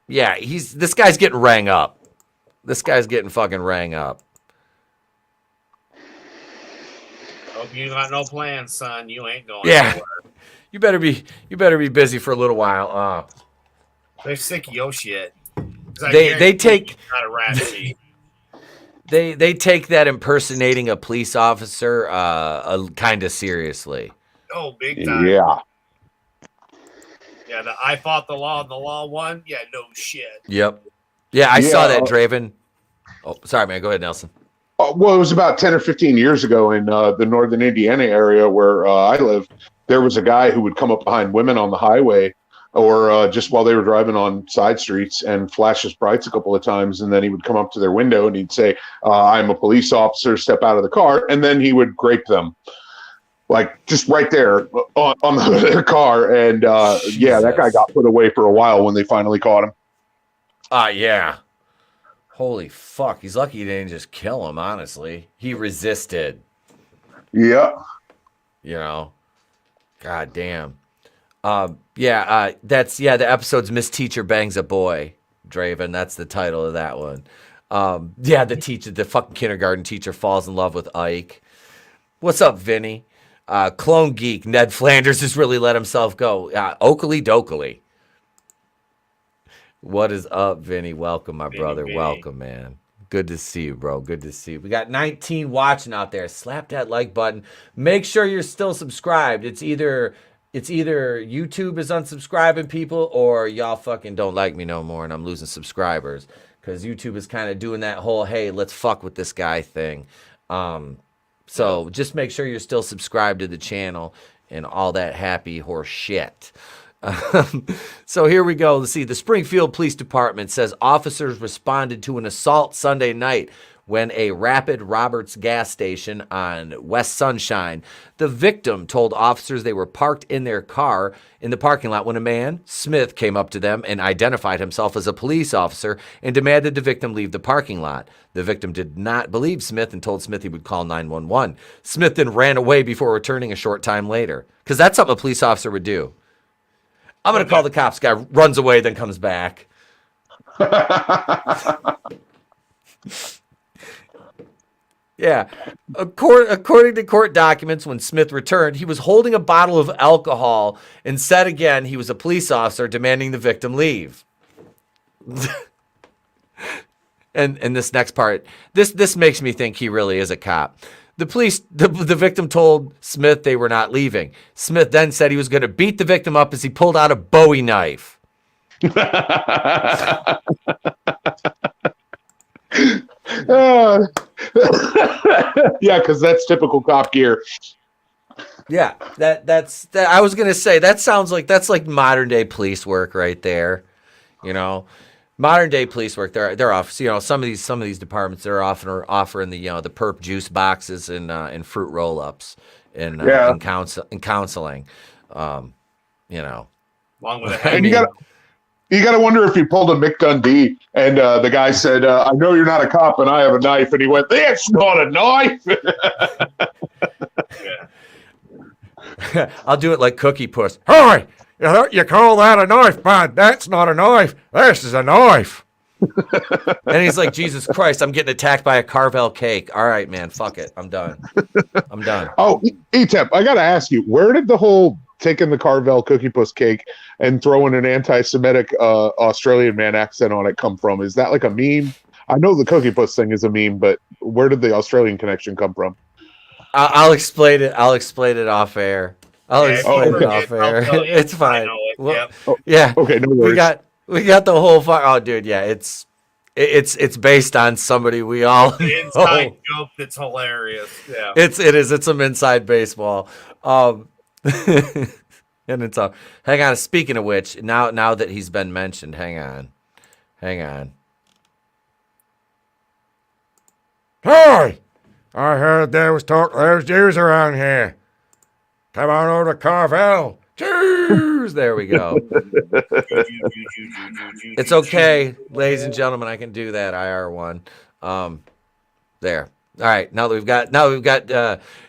Yeah, this guy's getting rang up. This guy's getting fucking rang up. Hope you got no plans, son. You ain't going anywhere. You better be busy for a little while. They're sick of your shit. They take not a rat sheet. They take that impersonating a police officer kind of seriously. Oh, big time. Yeah. Yeah, I fought the law and the law won. Yeah, no shit. Yep. Yeah, I saw that, Draven. Oh, sorry, man. Go ahead, Nelson. Well, it was about 10 or 15 years ago in the northern Indiana area where I live. There was a guy who would come up behind women on the highway or just while they were driving on side streets and flash his brights a couple of times. And then he would come up to their window and he'd say, I'm a police officer, step out of the car. And then he would grape them. Like just right there on the hood of their car. And that guy got put away for a while when they finally caught him. Yeah. Holy fuck. He's lucky he didn't just kill him, honestly. He resisted. Yeah. God damn. The episode's Miss Teacher Bangs a Boy, Draven. That's the title of that one. The fucking kindergarten teacher falls in love with Ike. What's up, Vinny? Clone Geek, Ned Flanders has really let himself go. Oakley Dokley. What is up, Vinny? Welcome, my brother. Vinny. Welcome, man. Good to see you, bro. Good to see you. We got 19 watching out there. Slap that like button. Make sure you're still subscribed. It's either YouTube is unsubscribing people or y'all fucking don't like me no more and I'm losing subscribers. Because YouTube is kind of doing that whole, hey, let's fuck with this guy thing. So just make sure you're still subscribed to the channel and all that happy horse shit. So here we go. Let's see. The Springfield Police Department says officers responded to an assault Sunday night when a Rapid Roberts gas station on West Sunshine. The victim told officers they were parked in their car in the parking lot when a man, Smith, came up to them and identified himself as a police officer and demanded the victim leave the parking lot. The victim did not believe Smith and told Smith he would call 911. Smith then ran away before returning a short time later. Because that's something a police officer would do. I'm going to call the cops. Guy runs away, then comes back. Yeah. According to court documents, when Smith returned, he was holding a bottle of alcohol and said again he was a police officer demanding the victim leave. And this next part, this makes me think he really is a cop. The victim told Smith they were not leaving. Smith then said he was going to beat the victim up as he pulled out a Bowie knife. Yeah, because that's typical cop gear. Yeah, that's I was gonna say that's like modern day police work right there. You know, modern day police work. They're off. You know, some of these departments they're often offering the the perp juice boxes and fruit roll ups in counseling. You know, along with You got to wonder if he pulled a Mick Dundee and the guy said, I know you're not a cop and I have a knife. And he went, that's not a knife. I'll do it like Cookie Puss. Hi, you call that a knife, man? That's not a knife. This is a knife. And he's like, Jesus Christ, I'm getting attacked by a Carvel cake. All right, man, fuck it. I'm done. Oh, E-Temp, I got to ask you, where did the whole taking the Carvel Cookie Puss cake and throwing an anti-Semitic Australian man accent on it come from? Is that like a meme? I know the Cookie Puss thing is a meme, but where did the Australian connection come from? I'll explain it. I'll explain it off air. It's fine. Yeah. Okay. No worries. We got the whole. Oh, dude. Yeah. It's based on somebody we all know. Inside joke that's hilarious. Yeah. It is. It's some inside baseball. And it's all. Hang on. Speaking of which, now that he's been mentioned, hang on. Hey, I heard there's Jews around here. Come on over to Carvel. Jews. There we go. It's okay, ladies and gentlemen. I can do that. IR one. There. All right. Now we've got.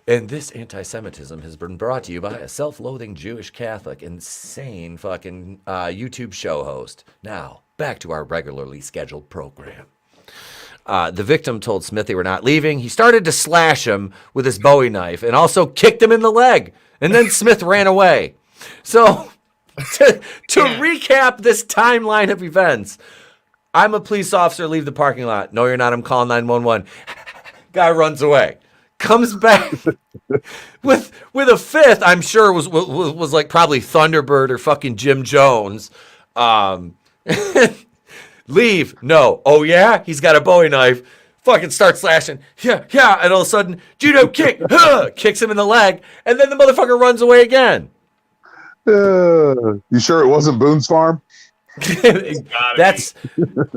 And this anti-Semitism has been brought to you by a self-loathing Jewish Catholic, insane fucking YouTube show host. Now back to our regularly scheduled program. The victim told Smith they were not leaving. He started to slash him with his Bowie knife and also kicked him in the leg. And then Smith ran away. So to recap this timeline of events, I'm a police officer, leave the parking lot. No, you're not. I'm calling 911. Guy runs away. Comes back with a fifth, I'm sure was like probably Thunderbird or fucking Jim Jones. Leave. No. Oh, yeah? He's got a Bowie knife. Fucking starts slashing. Yeah. And all of a sudden, judo kick. Kicks him in the leg. And then the motherfucker runs away again. You sure it wasn't Boone's Farm? That's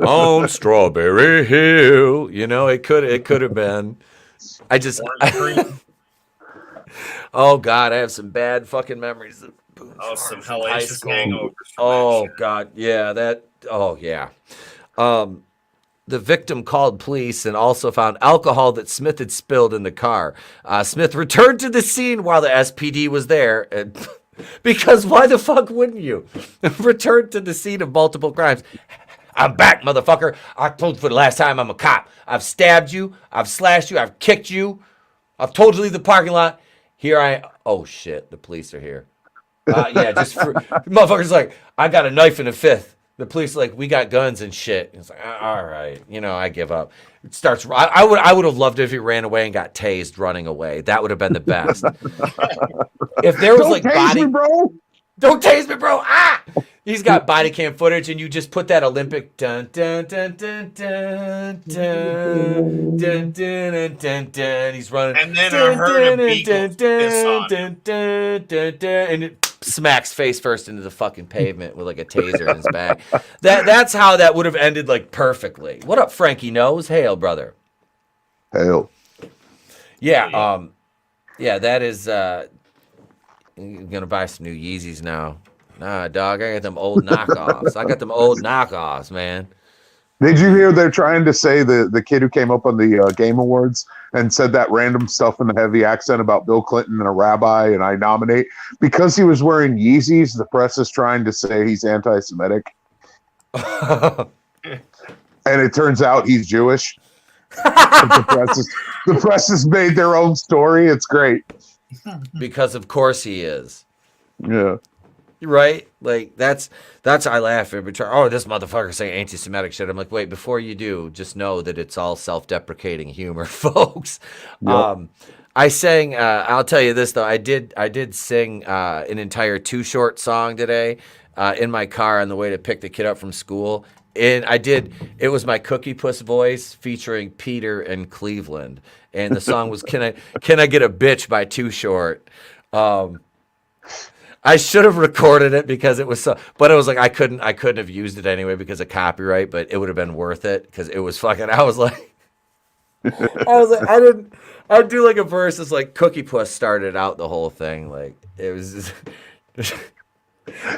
on Strawberry Hill. You know, it could have been. Oh, God, I have some bad fucking memories of Boone's Farm some hellacious hangovers. Oh, God. Yeah, yeah. The victim called police and also found alcohol that Smith had spilled in the car. Smith returned to the scene while the SPD was there. And because why the fuck wouldn't you? Return to the scene of multiple crimes. I'm back, motherfucker. I told you for the last time I'm a cop. I've stabbed you. I've slashed you. I've kicked you. I've told you to leave the parking lot. Oh, shit. The police are here. Motherfucker's like, I got a knife and a fifth. The police are like, we got guns and shit. It's like, all right. I give up. It starts. I would have loved it if he ran away and got tased running away. That would have been the best. If there was like body, bro. Don't tase me, bro. Ah! He's got body cam footage, and you just put that Olympic dun dun dun dun dun dun dun dun dun dun. He's running, and then I heard a beat and it smacks face first into the fucking pavement with like a taser in his back. That's how that would have ended like perfectly. What up, Frankie Nose? Hail, brother. hell. Yeah, yeah, that is. I'm gonna buy some new Yeezys now. Nah, dog, I got them old knockoffs. I got them old knockoffs, man. Did you hear they're trying to say the kid who came up on the Game Awards and said that random stuff in a heavy accent about Bill Clinton and a rabbi and I nominate? Because he was wearing Yeezys, the press is trying to say he's anti-Semitic. And it turns out he's Jewish. The press has made their own story. It's great. Because of course he is. Yeah. Right? Like, that's I laugh every time. Oh, this motherfucker saying anti-Semitic shit. I'm like, wait, before you do, just know that it's all self-deprecating humor, folks. Yep. I sang, I'll tell you this, though. I did sing an entire Too Short song today in my car on the way to pick the kid up from school. And it was my Cookie Puss voice featuring Peter and Cleveland. And the song was Can I Get a Bitch by Too Short. I should have recorded it because it was so, but it was like I couldn't have used it anyway because of copyright, but it would have been worth it because it was fucking. I was like, I'd do like a verse that's like Cookie Puss started out the whole thing. Like it was just,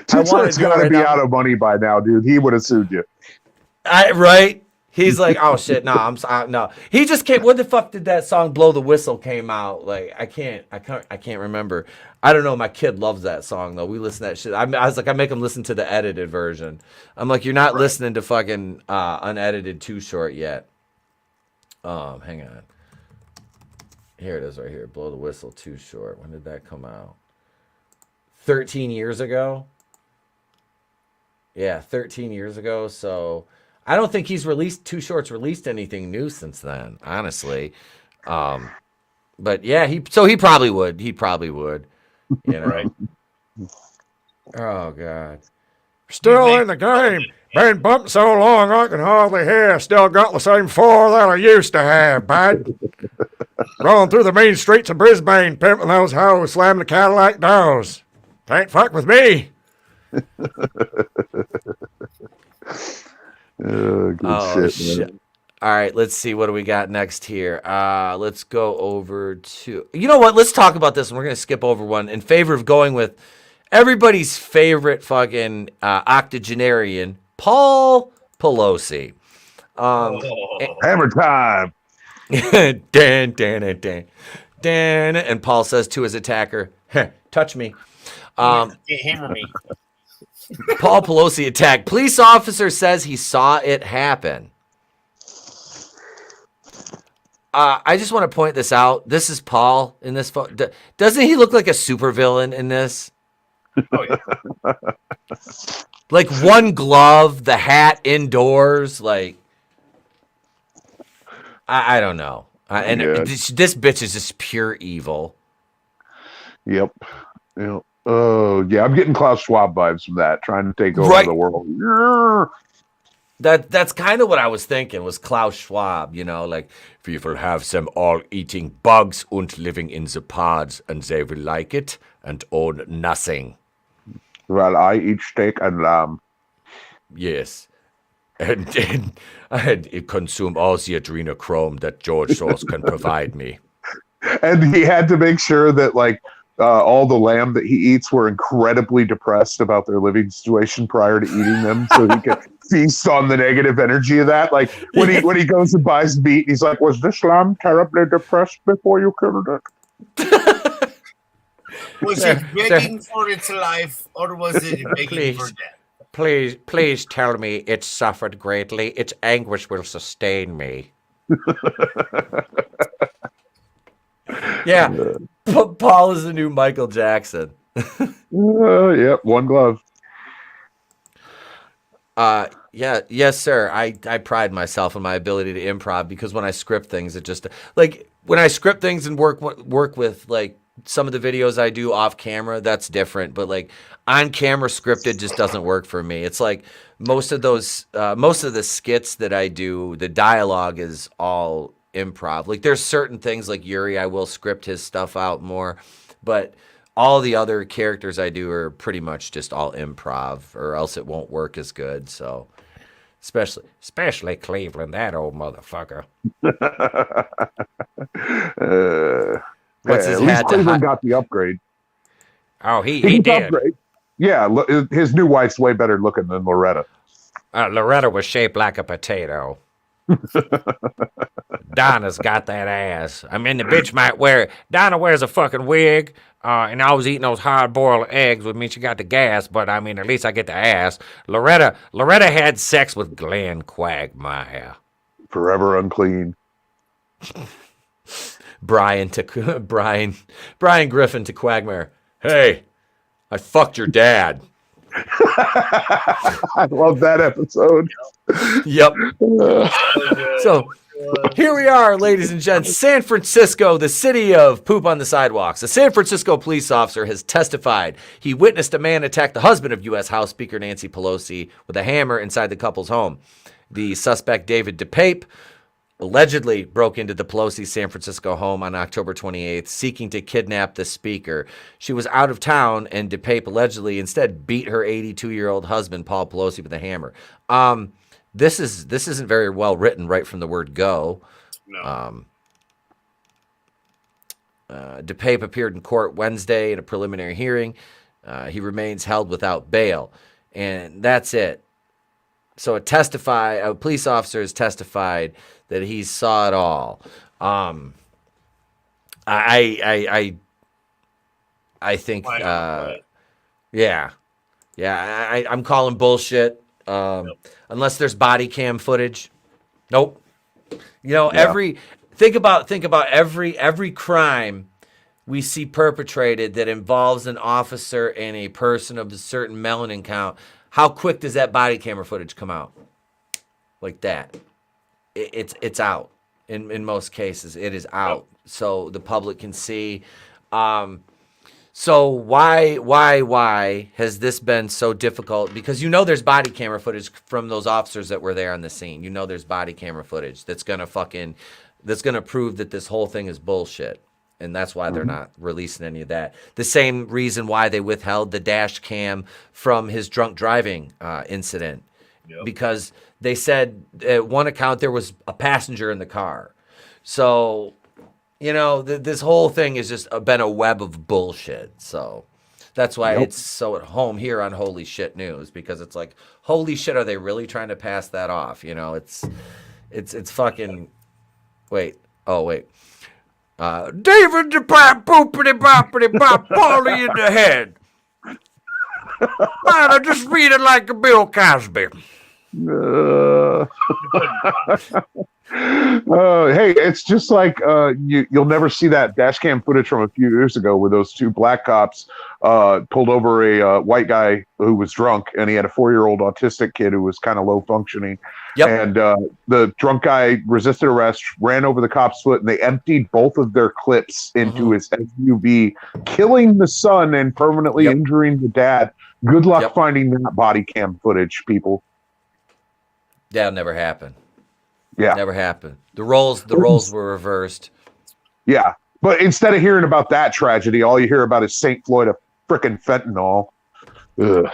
Too Short's got to be out of money by now, dude. He would have sued you. Right? He's like, oh shit, no, no. He just came. When the fuck did that song "Blow the Whistle" came out? Like, I can't remember. I don't know. My kid loves that song though. We listen to that shit. I was like, I make him listen to the edited version. I'm like, you're not listening to fucking unedited Too Short yet. Hang on. Here it is right here. "Blow the Whistle" Too Short. When did that come out? 13 years ago. Yeah, 13 years ago. So. I don't think Too Short's released anything new since then, honestly. But yeah, he probably would. He probably would. You know. Right. Oh God. Still in the game. Been bumping so long I can hardly hear. Still got the same four that I used to have, bud. Rolling through the main streets of Brisbane, pimping those hoes, slamming the Cadillac doors. Can't fuck with me. Good shit. All right, let's see. What do we got next here? Let's go over to... You know what? Let's talk about this, and we're going to skip over one in favor of going with everybody's favorite fucking octogenarian, Paul Pelosi. Hammer time. Dan. And Paul says to his attacker, touch me. Hammer me. Paul Pelosi attack. Police officer says he saw it happen. I just want to point this out. This is Paul in this photo. Doesn't he look like a supervillain in this? Oh, yeah. Like one glove, the hat indoors. Like, I don't know. This bitch is just pure evil. Yep. Oh, yeah, I'm getting Klaus Schwab vibes from that, trying to take over the world. That's kind of what I was thinking, was Klaus Schwab, you know, like, we will have them all eating bugs and living in the pods, and they will like it and own nothing. Well, I eat steak and lamb. Yes. And consume all the adrenochrome that George Soros can provide me. And he had to make sure that, like, all the lamb that he eats were incredibly depressed about their living situation prior to eating them, so he could feast on the negative energy of that. Like when he goes and buys meat, he's like, "Was this lamb terribly depressed before you killed it? Was it begging for its life, or was it begging for death? Please tell me it suffered greatly. Its anguish will sustain me." Yeah, Paul is the new Michael Jackson. Yep, one glove. Yes, sir. I pride myself in my ability to improv because when I script things, it just like when I script things and work with like some of the videos I do off camera, that's different. But like on camera scripted just doesn't work for me. It's like most of the skits that I do, the dialogue is all improv. Like there's certain things like Yuri, I will script his stuff out more, but all the other characters I do are pretty much just all improv, or else it won't work as good. So Especially Cleveland, that old motherfucker. What's his at least hat to Cleveland got the upgrade. Oh, he did. Upgrade. Yeah, his new wife's way better looking than Loretta. Loretta was shaped like a potato. Donna's got that ass. I mean, the bitch might wear. Donna wears a fucking wig, and always eating those hard-boiled eggs, which means she got the gas. But I mean, at least I get the ass. Loretta had sex with Glenn Quagmire. Forever unclean. Brian Griffin to Quagmire. Hey, I fucked your dad. I love that episode. Yep. So here we are, ladies and gents. San Francisco, the city of poop on the sidewalks. A San Francisco police officer has testified he witnessed a man attack the husband of U.S. House Speaker Nancy Pelosi with a hammer inside the couple's home. The suspect, David DePape, allegedly broke into the Pelosi San Francisco home on October 28th, seeking to kidnap the speaker. She was out of town, and DePape allegedly instead beat her 82-year-old husband, Paul Pelosi, with a hammer. This isn't very well written right from the word go. No. DePape appeared in court Wednesday in a preliminary hearing. He remains held without bail, and that's it. So a police officer has testified that he saw it all. I think, yeah, I'm calling bullshit. Unless there's body cam footage, nope. You know, think about every crime we see perpetrated that involves an officer and a person of a certain melanin count. How quick does that body camera footage come out? Like that. It's out. In most cases, it is out. So the public can see. So why has this been so difficult? Because there's body camera footage from those officers that were there on the scene. There's body camera footage that's gonna prove that this whole thing is bullshit. And that's why they're not releasing any of that. The same reason why they withheld the dash cam from his drunk driving incident. Yep. Because they said at one account there was a passenger in the car. So, this whole thing has just been a web of bullshit. So that's why it's so at home here on Holy Shit News, because it's like, holy shit, are they really trying to pass that off? It's fucking, wait. David the Pop Poopity Boppity Bop Paulie in the head. Man, I just read it like a Bill Cosby. Hey, it's just like you'll never see that dash cam footage from a few years ago where those two black cops pulled over a white guy who was drunk, and he had a 4-year-old autistic kid who was kind of low functioning. Yep. And the drunk guy resisted arrest, ran over the cop's foot, and they emptied both of their clips into his SUV, killing the son and permanently injuring the dad. Good luck finding that body cam footage, people. That'll never happen. Yeah. Never happened. The roles were reversed. Yeah. But instead of hearing about that tragedy, all you hear about is St. Floyd of frickin' fentanyl. Ugh.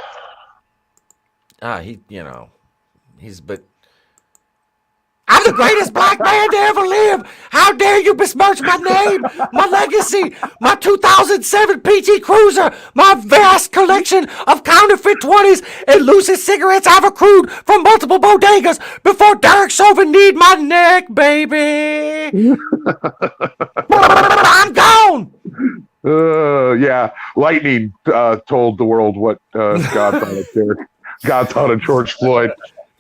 I'm the greatest black man to ever live. How dare you besmirch my name, my legacy, my 2007 PT Cruiser, my vast collection of counterfeit 20s and Lucy cigarettes I've accrued from multiple bodegas before Derek Chauvin need my neck, baby. I'm gone. Yeah. Lightning told the world what God thought of George Floyd.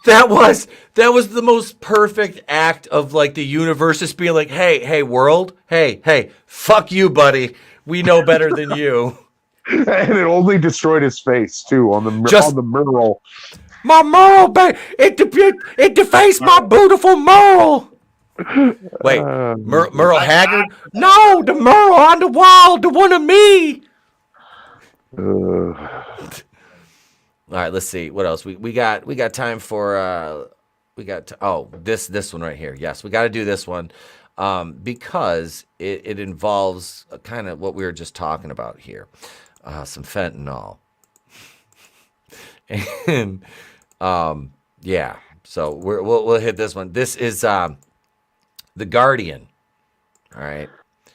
That was the most perfect act of like the universe just being like, hey, world, hey, fuck you, buddy. We know better than you. And it only destroyed his face too on the mural. My mural, it defaced my beautiful mural. Wait, Merle Haggard? No, the mural on the wall, the one of me. All right, let's see what else we got time for. This one right here. Yes, we got to do this one because it involves kind of what we were just talking about here, some fentanyl, and So we'll hit this one. This is The Guardian. All right.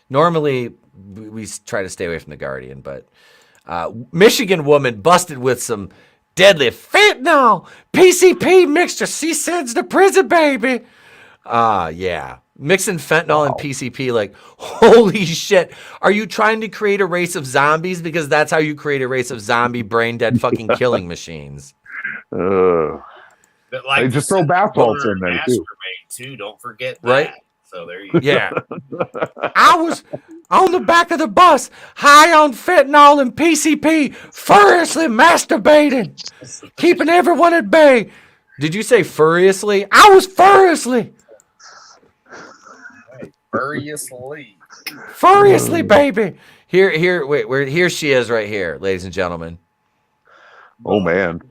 Normally, we try to stay away from The Guardian, but Michigan woman busted with some deadly fentanyl PCP mixture. She sends to prison, baby. Yeah. Mixing fentanyl and PCP, like, holy shit. Are you trying to create a race of zombies? Because that's how you create a race of zombie brain dead fucking killing machines. That like They just throw bath salts in there too. Too. Don't forget that. Right? So there you go. Yeah. I was on the back of the bus, high on fentanyl and PCP, furiously masturbating, keeping everyone at bay. Did you say furiously? I was furiously. Furiously, baby. Here she is right here, ladies and gentlemen. Oh, man.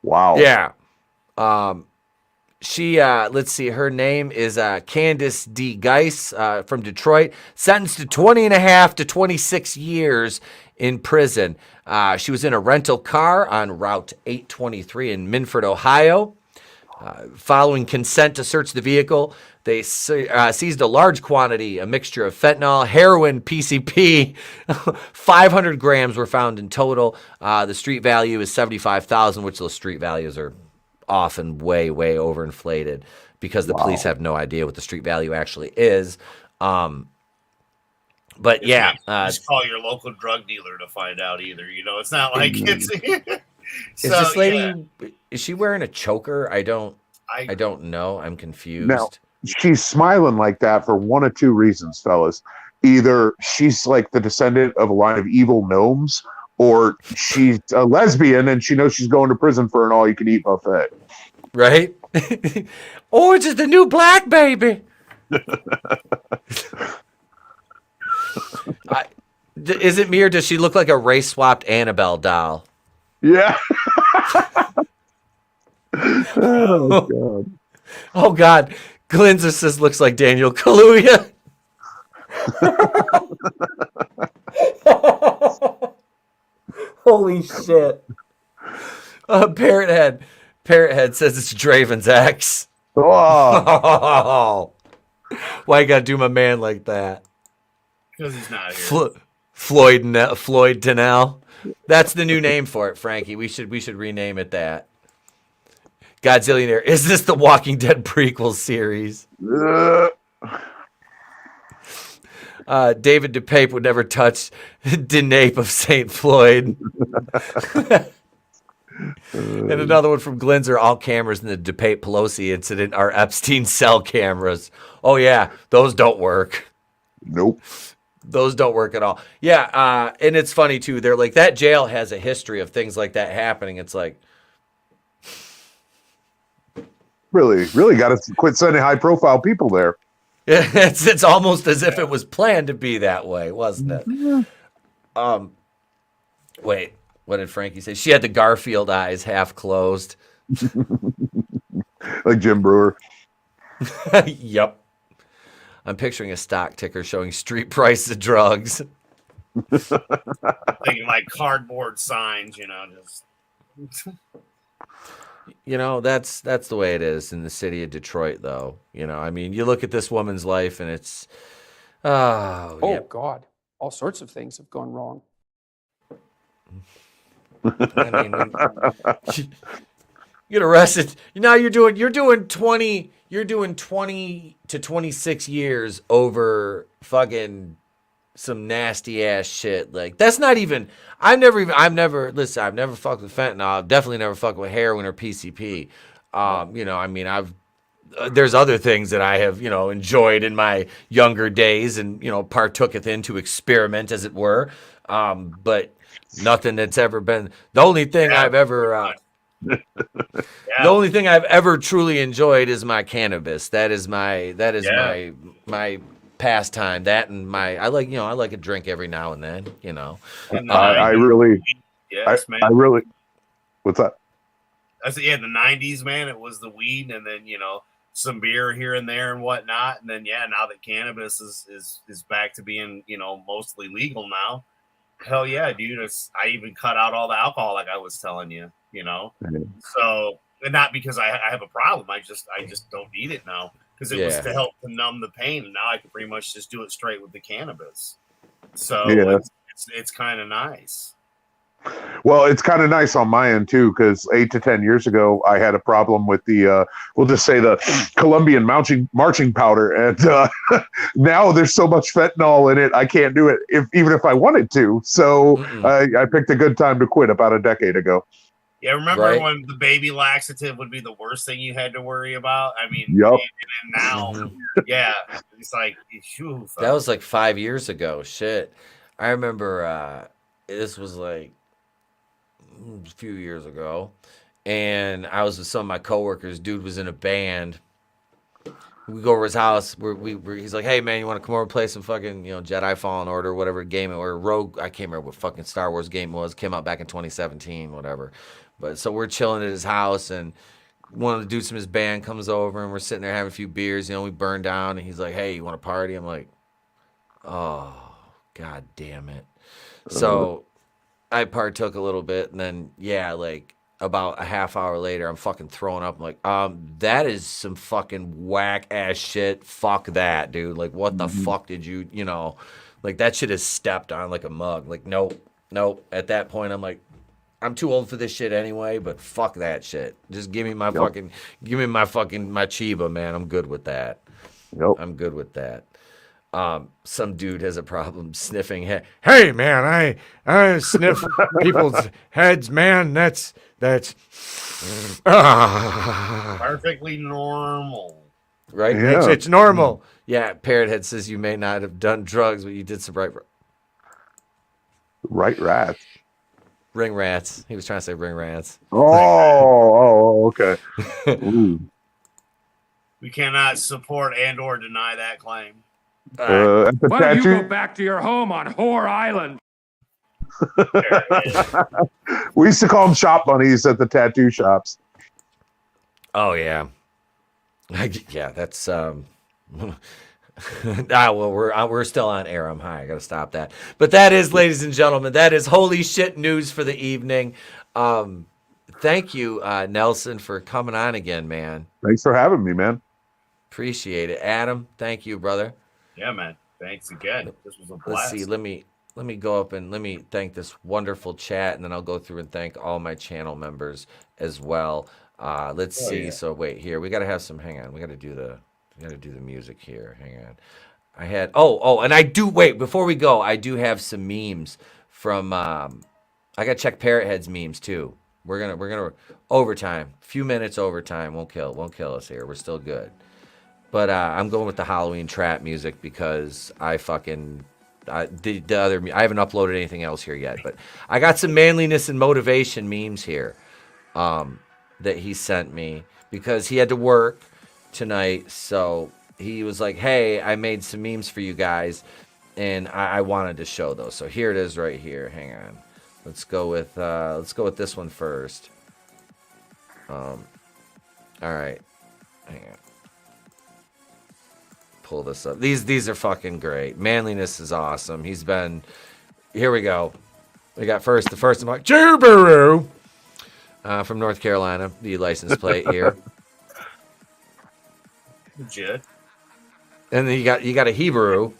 Wow. Yeah. She, let's see, her name is Candace D. Geis from Detroit, sentenced to 20 and a half to 26 years in prison. She was in a rental car on Route 823 in Minford, Ohio. Following consent to search the vehicle, they seized a large quantity, a mixture of fentanyl, heroin, PCP. 500 grams were found in total. The street value is $75,000, which those street values are often way, way overinflated because the police have no idea what the street value actually is. But yeah, just call your local drug dealer to find out either. You know, it's not like it's. Is this lady? Is she wearing a choker? I don't know. I'm confused. Now, she's smiling like that for one of two reasons, fellas. Either she's like the descendant of a line of evil gnomes, or she's a lesbian and she knows she's going to prison for an all-you-can-eat buffet. Right? Orange is the new black, baby. Is it me or does she look like a race-swapped Annabelle doll? Yeah. Oh, God. Oh, God. Glinzer says looks like Daniel Kaluuya. Holy shit. Parrothead says it's Draven's ex. Oh. Why you gotta do my man like that? Because he's not here. Floyd Tennell. That's the new name for it, Frankie. We should rename it that. Godzillionaire. Is this the Walking Dead prequel series? David DePape would never touch Denape of St. Floyd. And another one from Glinzer. All cameras in the DePape Pelosi incident are Epstein cell cameras. Oh, yeah. Those don't work. Nope. Those don't work at all. Yeah. And it's funny, too. They're like, that jail has a history of things like that happening. It's like, Really got to quit sending high-profile people there. It's almost as if it was planned to be that way, wasn't it? Yeah. Wait, what did Frankie say? She had the Garfield eyes half closed. Like Jim Brewer. Yep. I'm picturing a stock ticker showing street price of drugs. Thinking like cardboard signs, you know, just. You know, that's the way it is in the city of Detroit, though. You know, I mean, you look at this woman's life and it's, God, all sorts of things have gone wrong. I mean, you get arrested. Now you're doing 20 to 26 years over fucking some nasty ass shit. Like, that's not even, I've never fucked with fentanyl. I've definitely never fucked with heroin or PCP. You know, I mean, there's other things that I have, you know, enjoyed in my younger days and, you know, partooketh in to experiment, as it were. But nothing that's ever been, the only thing I've ever truly enjoyed is my cannabis. That is my pastime. That and I like a drink every now and then, you know. I really, what's that? I said, the 90s, man, it was the weed and then, you know, some beer here and there and whatnot. And then, now that cannabis is back to being, you know, mostly legal now. Hell yeah, dude. I even cut out all the alcohol like I was telling you, you know. So And not because I have a problem. I just don't need it now because it was to help to numb the pain, and now I can pretty much just do it straight with the cannabis. So it's kind of nice. Well, it's kind of nice on my end too, because 8 to 10 years ago, I had a problem with the, we'll just say the Colombian marching powder, and now there's so much fentanyl in it, I can't do it even if I wanted to. So I picked a good time to quit about a decade ago. Yeah, remember when the baby laxative would be the worst thing you had to worry about? I mean, yep. And now, yeah, it's like, phew, that was like 5 years ago. Shit. I remember this was like a few years ago, and I was with some of my coworkers. Dude was in a band. We go over his house. He's like, "Hey man, you want to come over and play some fucking Jedi Fallen Order, whatever game or Rogue? I can't remember what fucking Star Wars game it was. Came out back in 2017, whatever." But so we're chilling at his house, and one of the dudes from his band comes over, and we're sitting there having a few beers. We burn down, and he's like, "Hey, you want to party?" I'm like, "Oh, god damn it!" So I partook a little bit, and then like about a half hour later, I'm fucking throwing up. I'm like, that is some fucking whack ass shit. Fuck that, dude. Like, what the fuck did you, like that shit is stepped on like a mug. Like, nope. At that point, I'm like, I'm too old for this shit anyway, but fuck that shit. Just give me my my Chiba, man. I'm good with that. I'm good with that. Some dude has a problem sniffing head. Hey man, I sniff people's heads, man. That's perfectly normal. Right? Yeah. It's normal. Yeah, Parrothead says you may not have done drugs, but you did some right rats. Ring rats. He was trying to say ring rats. Oh, okay. We cannot support and or deny that claim. Why don't you go back to your home on Whore Island? We used to call them shop bunnies at the tattoo shops. Oh yeah, yeah. That's well, we're still on air. I'm high. I gotta stop that. But that is, ladies and gentlemen, that is holy shit news for the evening. Thank you, Nelson, for coming on again, man. Thanks for having me, man. Appreciate it, Adam. Thank you, brother. Yeah, man. Thanks again. This was a blast. Let's see. Let me go up and let me thank this wonderful chat, and then I'll go through and thank all my channel members as well. Let's see. Yeah. So wait here. We gotta have some. Hang on. We gotta do the music here. Hang on. I had and I do wait before we go. I do have some memes from. I gotta check Parrothead's memes too. We're gonna overtime. Few minutes overtime won't kill us here. We're still good. But I'm going with the Halloween trap music because I haven't uploaded anything else here yet. But I got some manliness and motivation memes here that he sent me because he had to work tonight. So he was like, "Hey, I made some memes for you guys, and I wanted to show those." So here it is right here. Hang on. Let's go with this one first. All right. Hang on. Pull this up. These are fucking great. Manliness is awesome. He's been. Here we go. We got the first I'm like Jubaru from North Carolina. The license plate here. Legit. And then you got a Hebrew.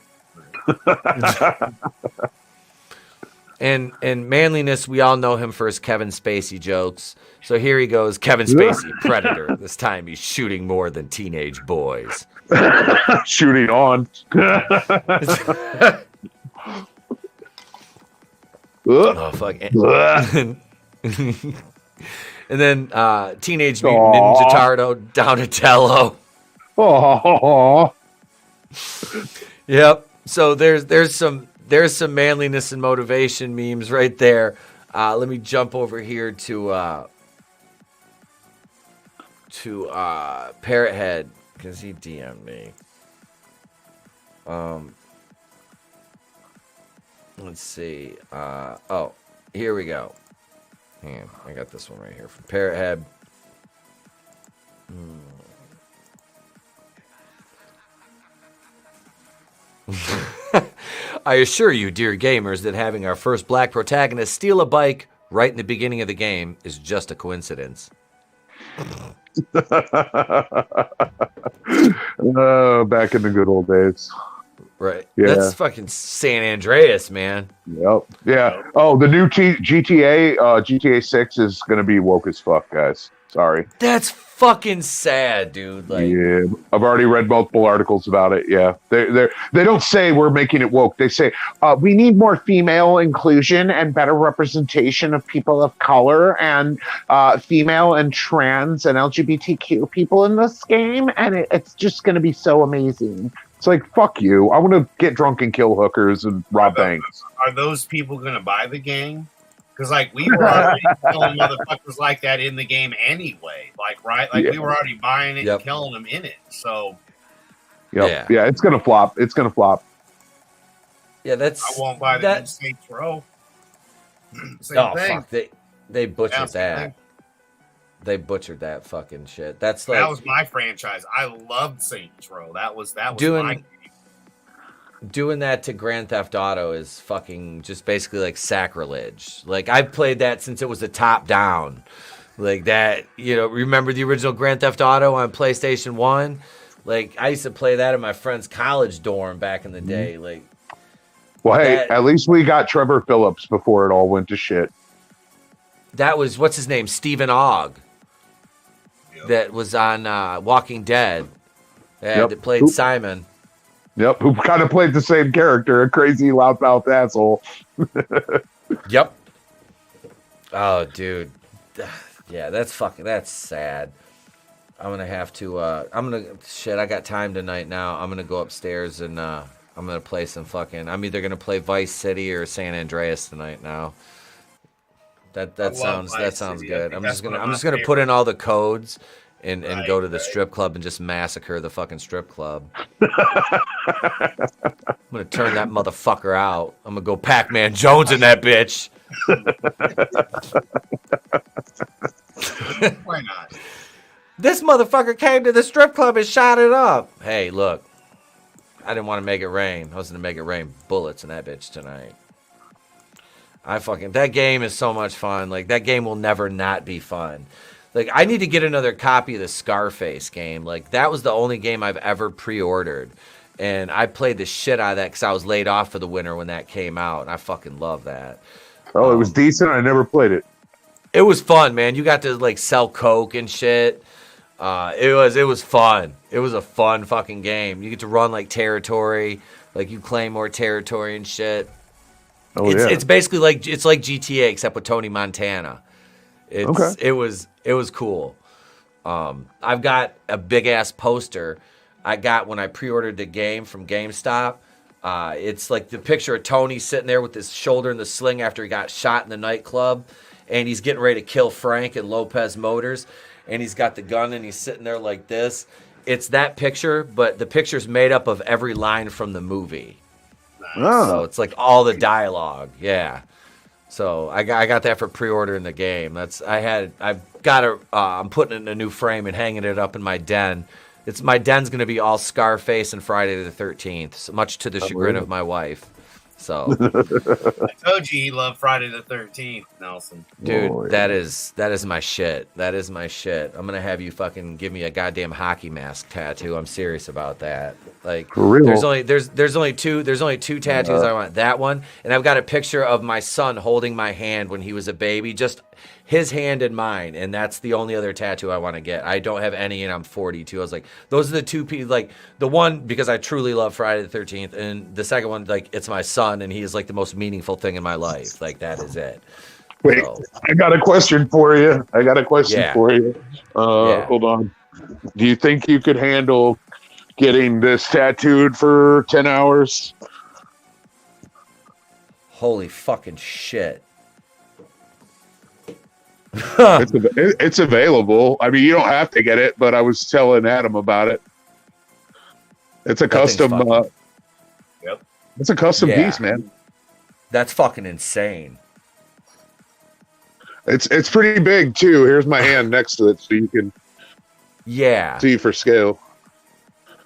And manliness, we all know him for his Kevin Spacey jokes. So here he goes, Kevin Spacey, Predator. This time he's shooting more than teenage boys. Shooting on. Oh fuck! And then Teenage Mutant Ninja Turtle, Donatello. Oh. Yep. So there's some manliness and motivation memes right there. Let me jump over here to Parrothead because he DM'd me. Let's see. Here we go. Hang on. I got this one right here from Parrothead. I assure you, dear gamers, that having our first black protagonist steal a bike right in the beginning of the game is just a coincidence. Back in the good old days. Right. Yeah. That's fucking San Andreas, man. Yep. Yeah. Oh, the new GTA 6 is going to be woke as fuck, guys. Sorry. That's fucking sad, dude. Like, yeah, I've already read multiple articles about it. Yeah, they don't say we're making it woke. They say we need more female inclusion and better representation of people of color and female and trans and LGBTQ people in this game, and it's just going to be so amazing. It's like, fuck you. I want to get drunk and kill hookers and rob banks. Are those people going to buy the game? Because, like, we were already killing motherfuckers like that in the game anyway. Like, right? Like, we were already buying it and killing them in it. So, yeah, it's going to flop. It's going to flop. Yeah, that's... I won't buy the new Saints Row. Same thing. Fuck. They butchered that. They butchered that fucking shit. That's like... That was my franchise. I loved Saints Row. That was my game. Doing that to Grand Theft Auto is fucking just basically like sacrilege. Like, I've played that since it was a top down. Like that, remember the original Grand Theft Auto on PlayStation 1? Like, I used to play that in my friend's college dorm back in the day. Like, well, hey, at least we got Trevor Phillips before it all went to shit. That was, what's his name? Stephen Ogg. Yep. That was on Walking Dead. That played Simon. Yep, who kind of played the same character, a crazy loudmouth asshole. Yep. Oh, dude. Yeah, that's sad. I'm going to have to, I got time tonight now. I'm going to go upstairs and I'm going to play some I'm either going to play Vice City or San Andreas tonight now. That sounds good. I'm just gonna put in all the codes and go to the strip club and just massacre the fucking strip club. I'm gonna turn that motherfucker out. I'm gonna go Pac-Man Jones in that bitch. Why not? This motherfucker came to the strip club and shot it up. Hey, look. I didn't want to make it rain. I was gonna make it rain bullets in that bitch tonight. That game is so much fun. Like, that game will never not be fun. Like, I need to get another copy of the Scarface game. Like, that was the only game I've ever pre-ordered. And I played the shit out of that because I was laid off for the winter when that came out. And I fucking love that. Oh, it was decent. I never played it. It was fun, man. You got to, like, sell coke and shit. It was fun. It was a fun fucking game. You get to run, like, territory. Like, you claim more territory and shit. Oh, it's basically like GTA except with Tony Montana. It was cool. I've got a big ass poster I got when I pre-ordered the game from GameStop. It's like the picture of Tony sitting there with his shoulder in the sling after he got shot in the nightclub, and he's getting ready to kill Frank and Lopez Motors, and he's got the gun and he's sitting there like this. It's that picture, but the picture's made up of every line from the movie. Oh. So it's like all the dialogue, yeah. So I got that for pre-ordering the game. I'm putting it in a new frame and hanging it up in my den. My den's gonna be all Scarface and Friday the 13th, so much to the chagrin of my wife. So I told you he loved Friday the 13th, Nelson. Dude, that is my shit. That is my shit. I'm gonna have you fucking give me a goddamn hockey mask tattoo. I'm serious about that. Like, for real? There's only two tattoos I want. That one, and I've got a picture of my son holding my hand when he was a baby, just his hand and mine, and that's the only other tattoo I want to get. I don't have any, and I'm 42. I was like, those are the two people. Like, the one because I truly love Friday the 13th, and the second one, like, it's my son, and he is like the most meaningful thing in my life. Like, that is it. Wait, I got a question for you. Hold on. Do you think you could handle getting this tattooed for 10 hours? Holy fucking shit. It's available. I mean, you don't have to get it, but I was telling Adam about it. It's a custom. It's a custom piece, man. That's fucking insane. It's pretty big too. Here's my hand next to it, so you can see for scale.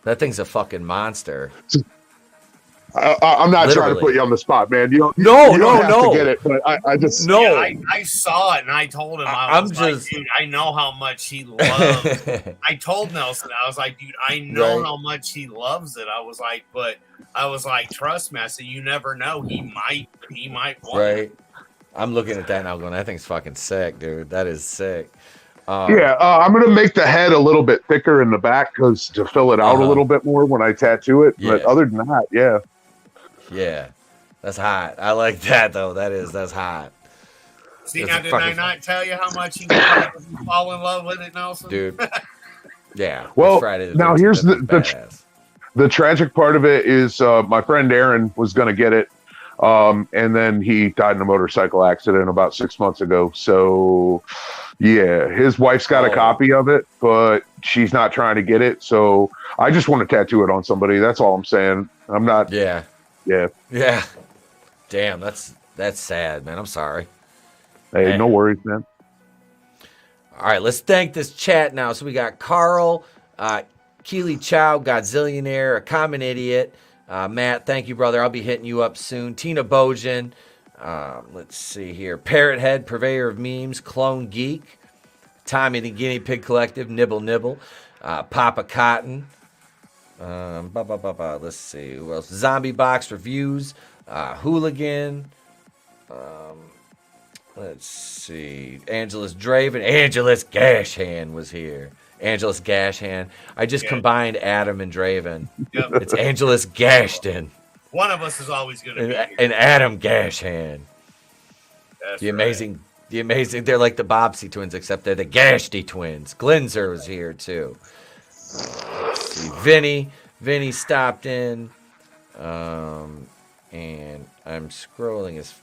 That thing's a fucking monster. I'm not trying to Literally. put you on the spot, man. You don't have to get it, but I just I saw it and I told him I was like, dude, I know how much he loves. I told Nelson, I was like, dude, I know how much he loves it. I was like, trust me. I said, you never know. He might want it. I'm looking at that now, going, that thing's fucking sick, dude. That is sick. I'm gonna make the head a little bit thicker in the back to fill it out a little bit more when I tattoo it. But other than that, yeah, that's hot. I like that though. That's hot. See, now did I not tell you how much he would fall in love with it, Nelson? Dude. Yeah. Well, now here's the tragic part of it is my friend Aaron was gonna get it, and then he died in a motorcycle accident about 6 months ago. So. Yeah, his wife's got a copy of it, but she's not trying to get it. So I just want to tattoo it on somebody. That's all I'm saying. I'm not. Yeah. Yeah. Damn, that's sad, man. I'm sorry. Hey, no worries, man. All right, let's thank this chat now. So we got Carl, Keely Chow, Godzillionaire, A Common Idiot. Matt, thank you, brother. I'll be hitting you up soon. Tina Bojan. Let's see here. Parrot Head, Purveyor of Memes, Clone Geek, Tommy the Guinea Pig Collective, Nibble, Papa Cotton. Let's see. Who else? Zombie Box Reviews, Hooligan. Let's see. AngelousDraven. Angelus Gashhand was here. Angelus Gashhand. I just combined Adam and Draven. Yep. It's Angelus Gashton. One of us is always going to be here. And Adam Gashhand. That's the amazing. They're like the Bobsey twins, except they're the Gashty twins. Glinzer was here too. Let's see. Vinny stopped in. And I'm scrolling as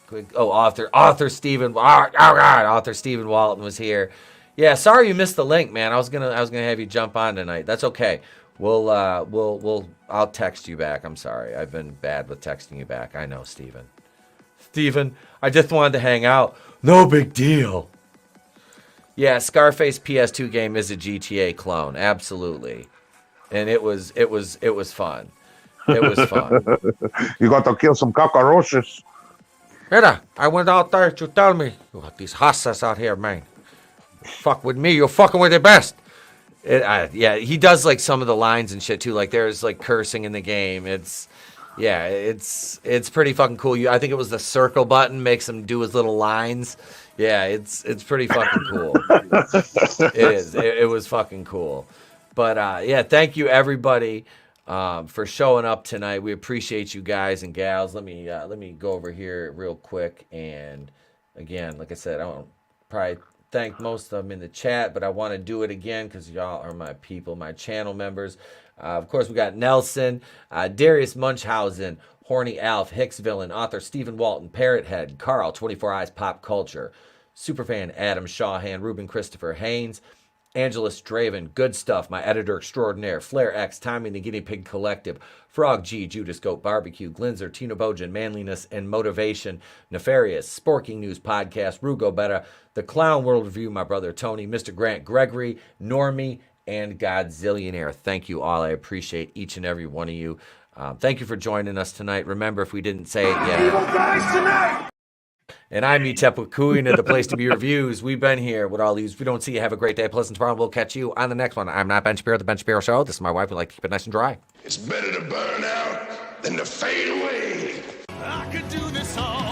quick. Oh, author Stephen. Oh God, author Stephen Walton was here. Yeah, sorry you missed the link, man. I was gonna have you jump on tonight. That's okay. I'll text you back. I'm sorry. I've been bad with texting you back. I know, Steven, I just wanted to hang out. No big deal. Yeah, Scarface PS2 game is a GTA clone. Absolutely. And it was fun. It was fun. You got to kill some cockroaches. Peter, I went out there to tell me. You got these hustlers out here, man. Fuck with me, you're fucking with the best. He does like some of the lines and shit too. Like there's like cursing in the game. It's pretty fucking cool. I think it was the circle button makes him do his little lines. Yeah, it's pretty fucking cool. It is. It was fucking cool. But thank you everybody for showing up tonight. We appreciate you guys and gals. Let me go over here real quick. And again, like I said, I don't probably thank most of them in the chat, but I want to do it again because y'all are my people, my channel members. Of course, we got Nelson, Darius Munchausen, Horny Alf, Hicks Villain, author Stephen Walton, Parrot Head, Carl, 24 Eyes Pop Culture, Superfan Adam Shawhan, Ruben Christopher Haynes, AngelousDraven, Goodstuff, my editor extraordinaire, Flair X, Tommy the Guinea Pig Collective, Frog G, Judas Goat Barbecue, Glinzer, Tina Bojan, Manliness and Motivation, Nefarious, Sporking News Podcast, Rugo Betta, The Clown World Review, my brother Tony, Mr. Grant Gregory, Normie, and Godzillionaire. Thank you all. I appreciate each and every one of you. Thank you for joining us tonight. Remember, if we didn't say it yet. And I'm Tepukuin of the Place to Be Reviews. We've been here with all these. If we don't see you, have a great day. Pleasant tomorrow. We'll catch you on the next one. I'm not Ben Shapiro, the Ben Shapiro Show. This is my wife. We like to keep it nice and dry. It's better to burn out than to fade away. I could do this all